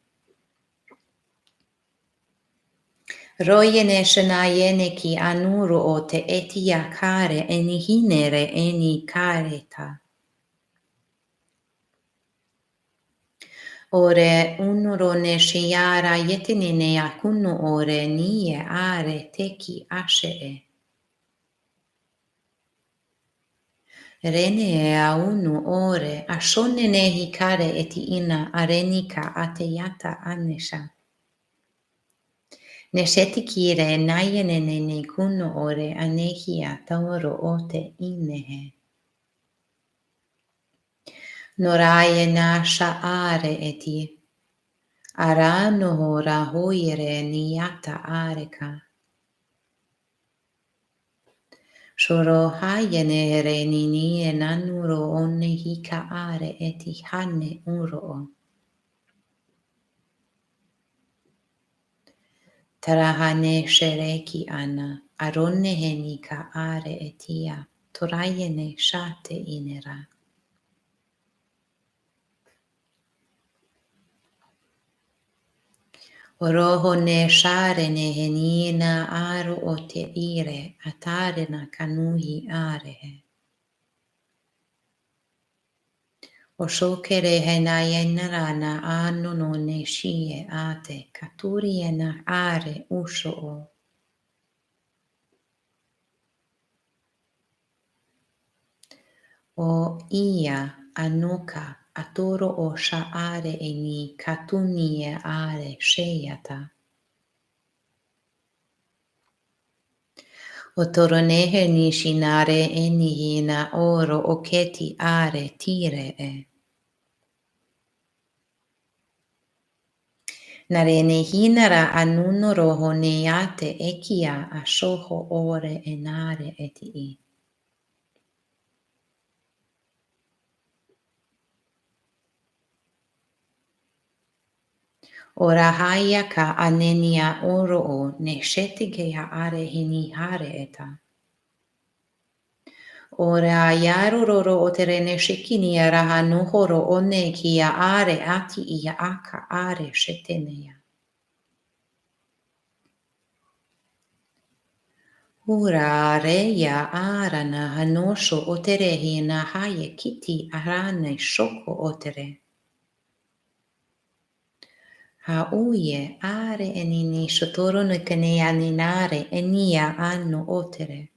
Royene shenayene ki anuru o te eti a kare eni hinere eni kareta. Ore unuro ne shiara yetinine a kunu ore nie are teki ashe e. Rene a unu ore a shonene hikare eti ina arenika ateyata anesha. Neshetikire nayenene ne kuno ore anehia tauro ote inehe. Norayena sha'are eti. Arano rahoire niyata areka. Shoro hayene re nini enanuro one hika are eti hane uro. Tarahane shereki ana. Arone henika are etia. Torayene shate inera. Oroho ne share ne henina aru ote ire atare na kanuhi arehe. Oshokere henayena na anu no ne shie ate katuri ena are usho o. O ia anuka atoro o sha'are eni katunie are sheyata. O toronehe ni shinare enihina oro oketi are tire e. Narene hinara anuno roho neate ekia ashoho ore enare eti. Ora haya ka anenia oro o ne shetige are hini hare eta. Ora yaru roro oterene shikini araha nuhoro one kia are ati iya aka are sheteneya. Ura reya arana hanosho oterehi na haye kiti arane shoko otere. Hauye are enini shotoro no kanea ninare enia anno otere.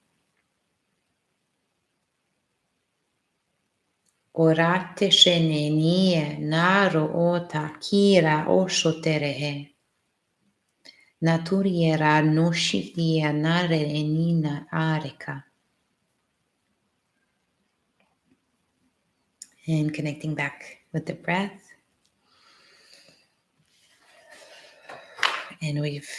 Orate shene nie naro ota kira oshoterehe. Naturiera noshitia nare enina areka. And connecting back with the breath. And we've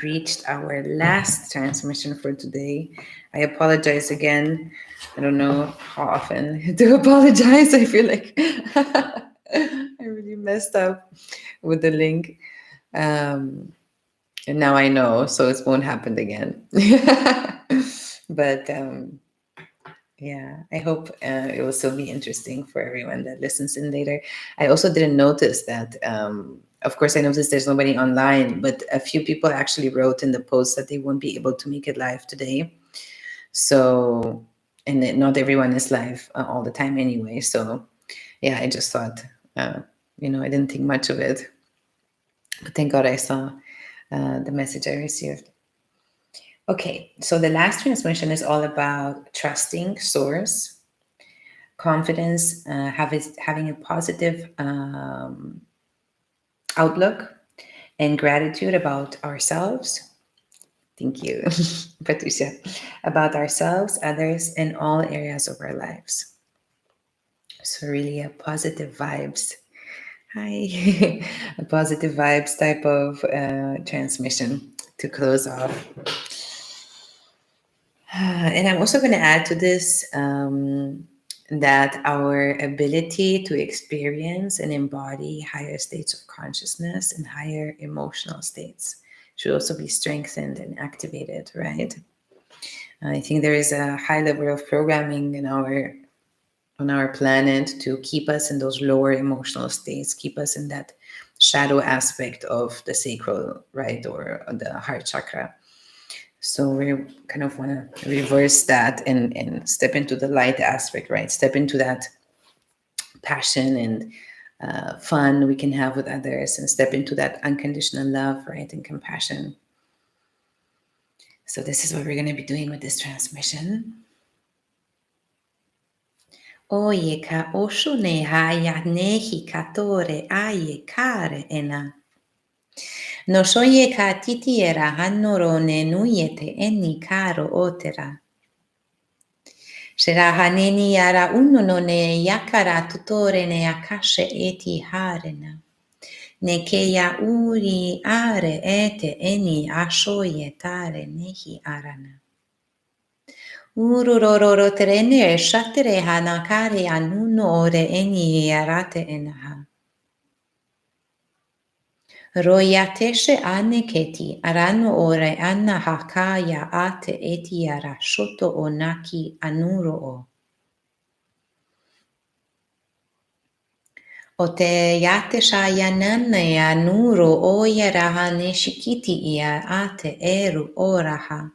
reached our last transmission for today. I apologize again. I don't know how often to apologize. I feel like I really messed up with the link. And now I know, so it won't happen again. But yeah, I hope it will still be interesting for everyone that listens in later. I also didn't notice that, of course, I noticed there's nobody online, but a few people actually wrote in the post that they won't be able to make it live today. So, not everyone is live all the time anyway. So, yeah, I just thought, I didn't think much of it. But thank God I saw the message I received. Okay, so the last transmission is all about trusting source, confidence, having a positive outlook, and gratitude about ourselves. Thank you, Patricia. About ourselves, others, and all areas of our lives. So really a positive vibes. Hi, a positive vibes type of transmission to close off. And I'm also going to add to this that our ability to experience and embody higher states of consciousness and higher emotional states should also be strengthened and activated, right? I think there is a high level of programming on our planet to keep us in those lower emotional states, keep us in that shadow aspect of the sacral, right, or the heart chakra. So we kind of want to reverse that and step into the light aspect, right? Step into that passion and fun we can have with others, and step into that unconditional love, right, and compassion. So this is what we're going to be doing with this transmission. Oye ka oshune haya nehi katore aye kare ena. No soye ka titiera hanoro ne nuyete eni karo otera. Shera haneni ara uno no ne yakara tutore ne akashe eti harena. Ne keya uri are ete eni ashoye tare nehi arana. Ururororo terene shatere hanakare anuno ore eni arate enaha. Royateshe ane keti arano ore anna hakaya ate etiara shoto onaki anuro o. Ote yate shayanane anuro oyaraha neshikiti ia ate eru oraha.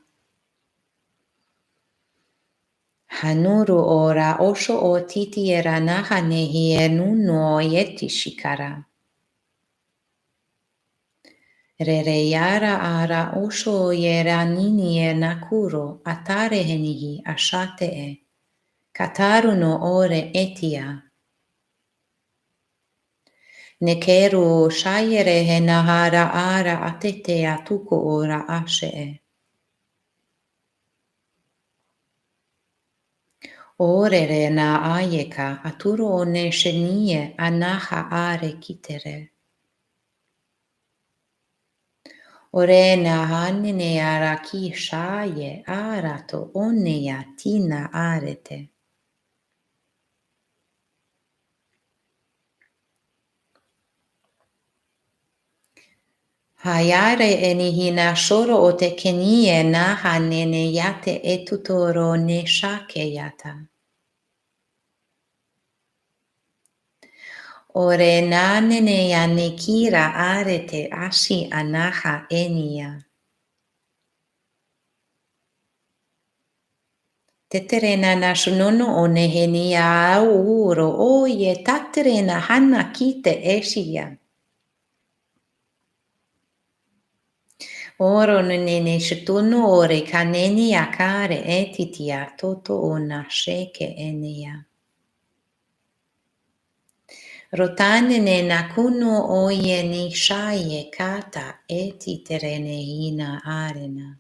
Hanuru ora osho o titi era naha nehi enuno yeti shikara. Rereyara ara osho yera nini e nakuro atare henihi ashate e. Kataru no ore etia. Nekeru shayere he nahara ara atete atuko ora ashe e. Orere na ayeka aturo one shenie anaha are kitere. Ore na hanene ara ki shaye arato oneya tina arete. Hayare enihina shoro o te kenie na hanene yate etutoro ne shake yata. Ore na nene ya nekira arete ashi anaha enia. Teterena na shunono o nehenia au uro oye taterena hana kite eshiya. Oro nene shituno ore kaneni akare etitia toto ona sheke enia. Rotane ne nakuno oye ni shaye kata etiterene hina arena.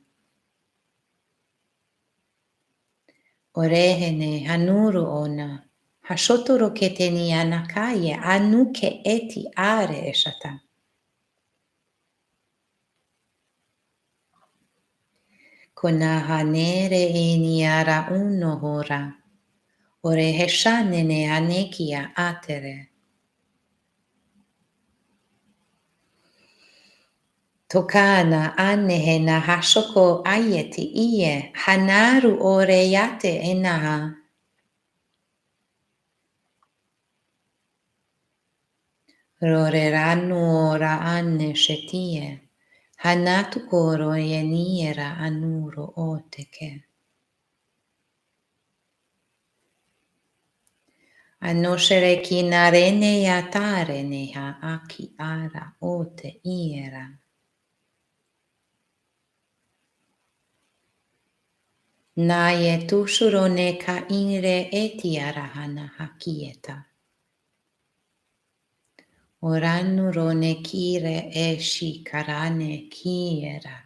Orehene hanuru ona. Hashotoro keteni anakaye anuke eti are eshata. Kona hanere eniara uno hora. Ore heshanene anekia atere. Tokana anehe na hashoko ayeti iye hanaru ore yate enaha. Roreranu ora anne shetie. Hanatu koro yeniera anuro oteke. Anoshere kinarene yatare neha aki ara ote iera. Naye tushuro ne ka inre etiara hana hakieta. Oranu rone kire eshi karane kiera.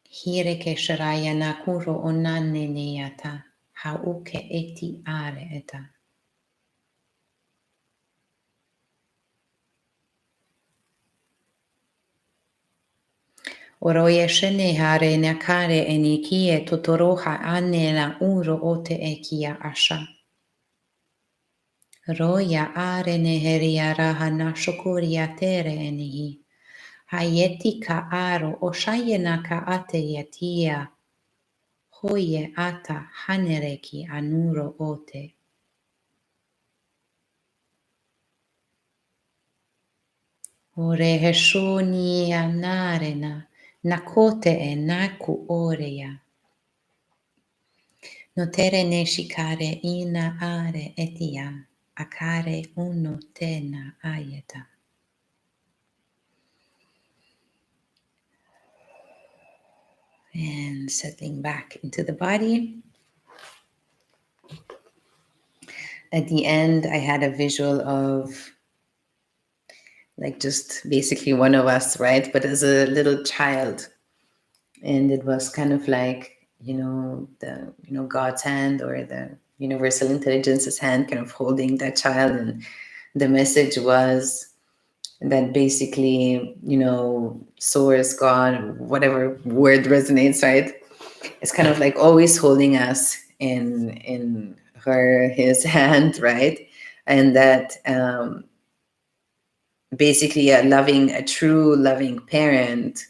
Hire ke sharaya nakuro onane neyata. Hauke eti are eta. Oroye shene hare nakare enikie totoroha anela uro ote ekia asha. Roya are neheria raha nashokuria tere enihi. Hayeti ka aro oshayena ka ate yatia. Hoye ata hanereki anuro ote. Ore heshoni anarena. Nakote e naku oreya. Notere ne shikare ina are etia. Akare uno tena ayeta. And settling back into the body. at the end, I had a visual of like just basically one of us, right? But as a little child. And it was kind of like, God's hand or the universal intelligence's hand kind of holding that child. And the message was that basically, source, God, whatever word resonates, right? It's kind of like always holding us in his hand, right? And that basically a true loving parent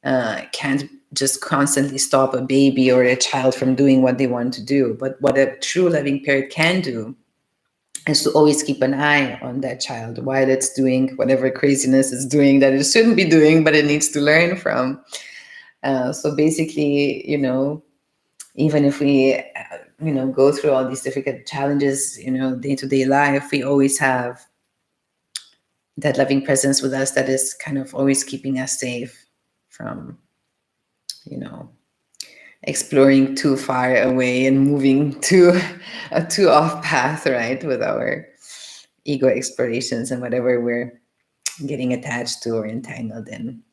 can't just constantly stop a baby or a child from doing what they want to do. But what a true loving parent can do is to always keep an eye on that child while it's doing whatever craziness it's doing that it shouldn't be doing, but it needs to learn from. So basically, even if we, go through all these difficult challenges, day-to-day life, we always have that loving presence with us that is kind of always keeping us safe from, exploring too far away and moving too off path, right? With our ego explorations and whatever we're getting attached to or entangled in.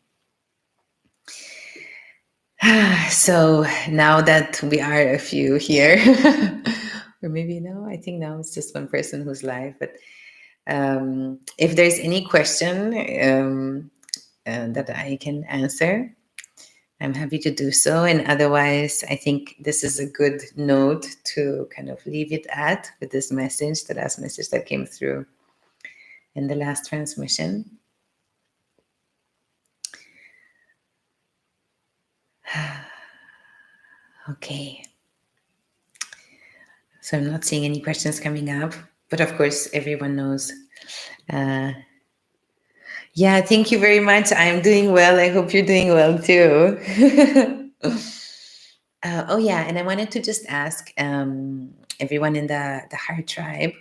So now that we are a few here, or maybe no, I think now it's just one person who's live. But if there's any question that I can answer, I'm happy to do so. And otherwise, I think this is a good note to kind of leave it at with this message, the last message that came through in the last transmission. Okay. So I'm not seeing any questions coming up, but of course, everyone knows. Yeah, thank you very much. I'm doing well. I hope you're doing well too. Oh yeah, and I wanted to just ask everyone in the Heart Tribe,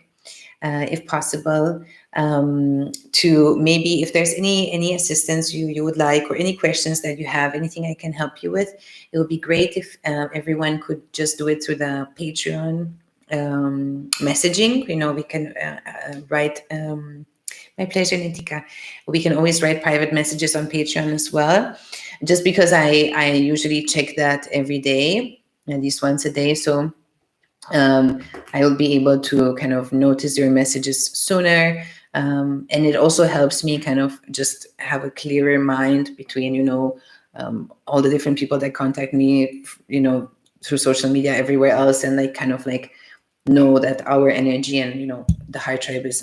if possible, to maybe if there's any assistance you would like or any questions that you have, anything I can help you with. It would be great if everyone could just do it through the Patreon messaging. We can write. My pleasure, Nitika. We can always write private messages on Patreon as well, just because I usually check that every day, at least once a day. So I will be able to kind of notice your messages sooner. And it also helps me kind of just have a clearer mind between, all the different people that contact me, through social media everywhere else, and like kind of like know that our energy and, the Heart Tribe is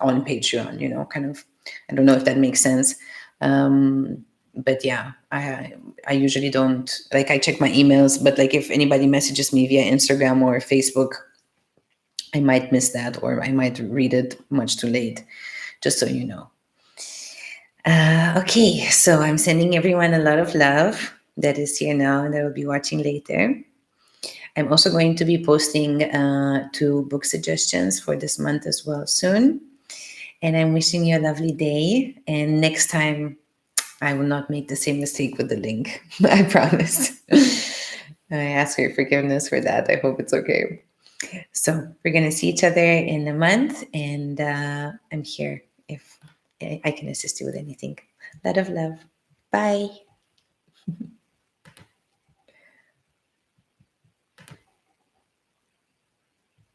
on Patreon, kind of, I don't know if that makes sense. But yeah, I usually don't, like, I check my emails, but like if anybody messages me via Instagram or Facebook, I might miss that, or I might read it much too late, just so you know. Okay, so I'm sending everyone a lot of love that is here now and that will be watching later. I'm also going to be posting 2 book suggestions for this month as well soon. And I'm wishing you a lovely day. And next time, I will not make the same mistake with the link. I promise. I ask your forgiveness for that. I hope it's okay. So we're going to see each other in a month. And I'm here if I can assist you with anything. A lot of love. Bye.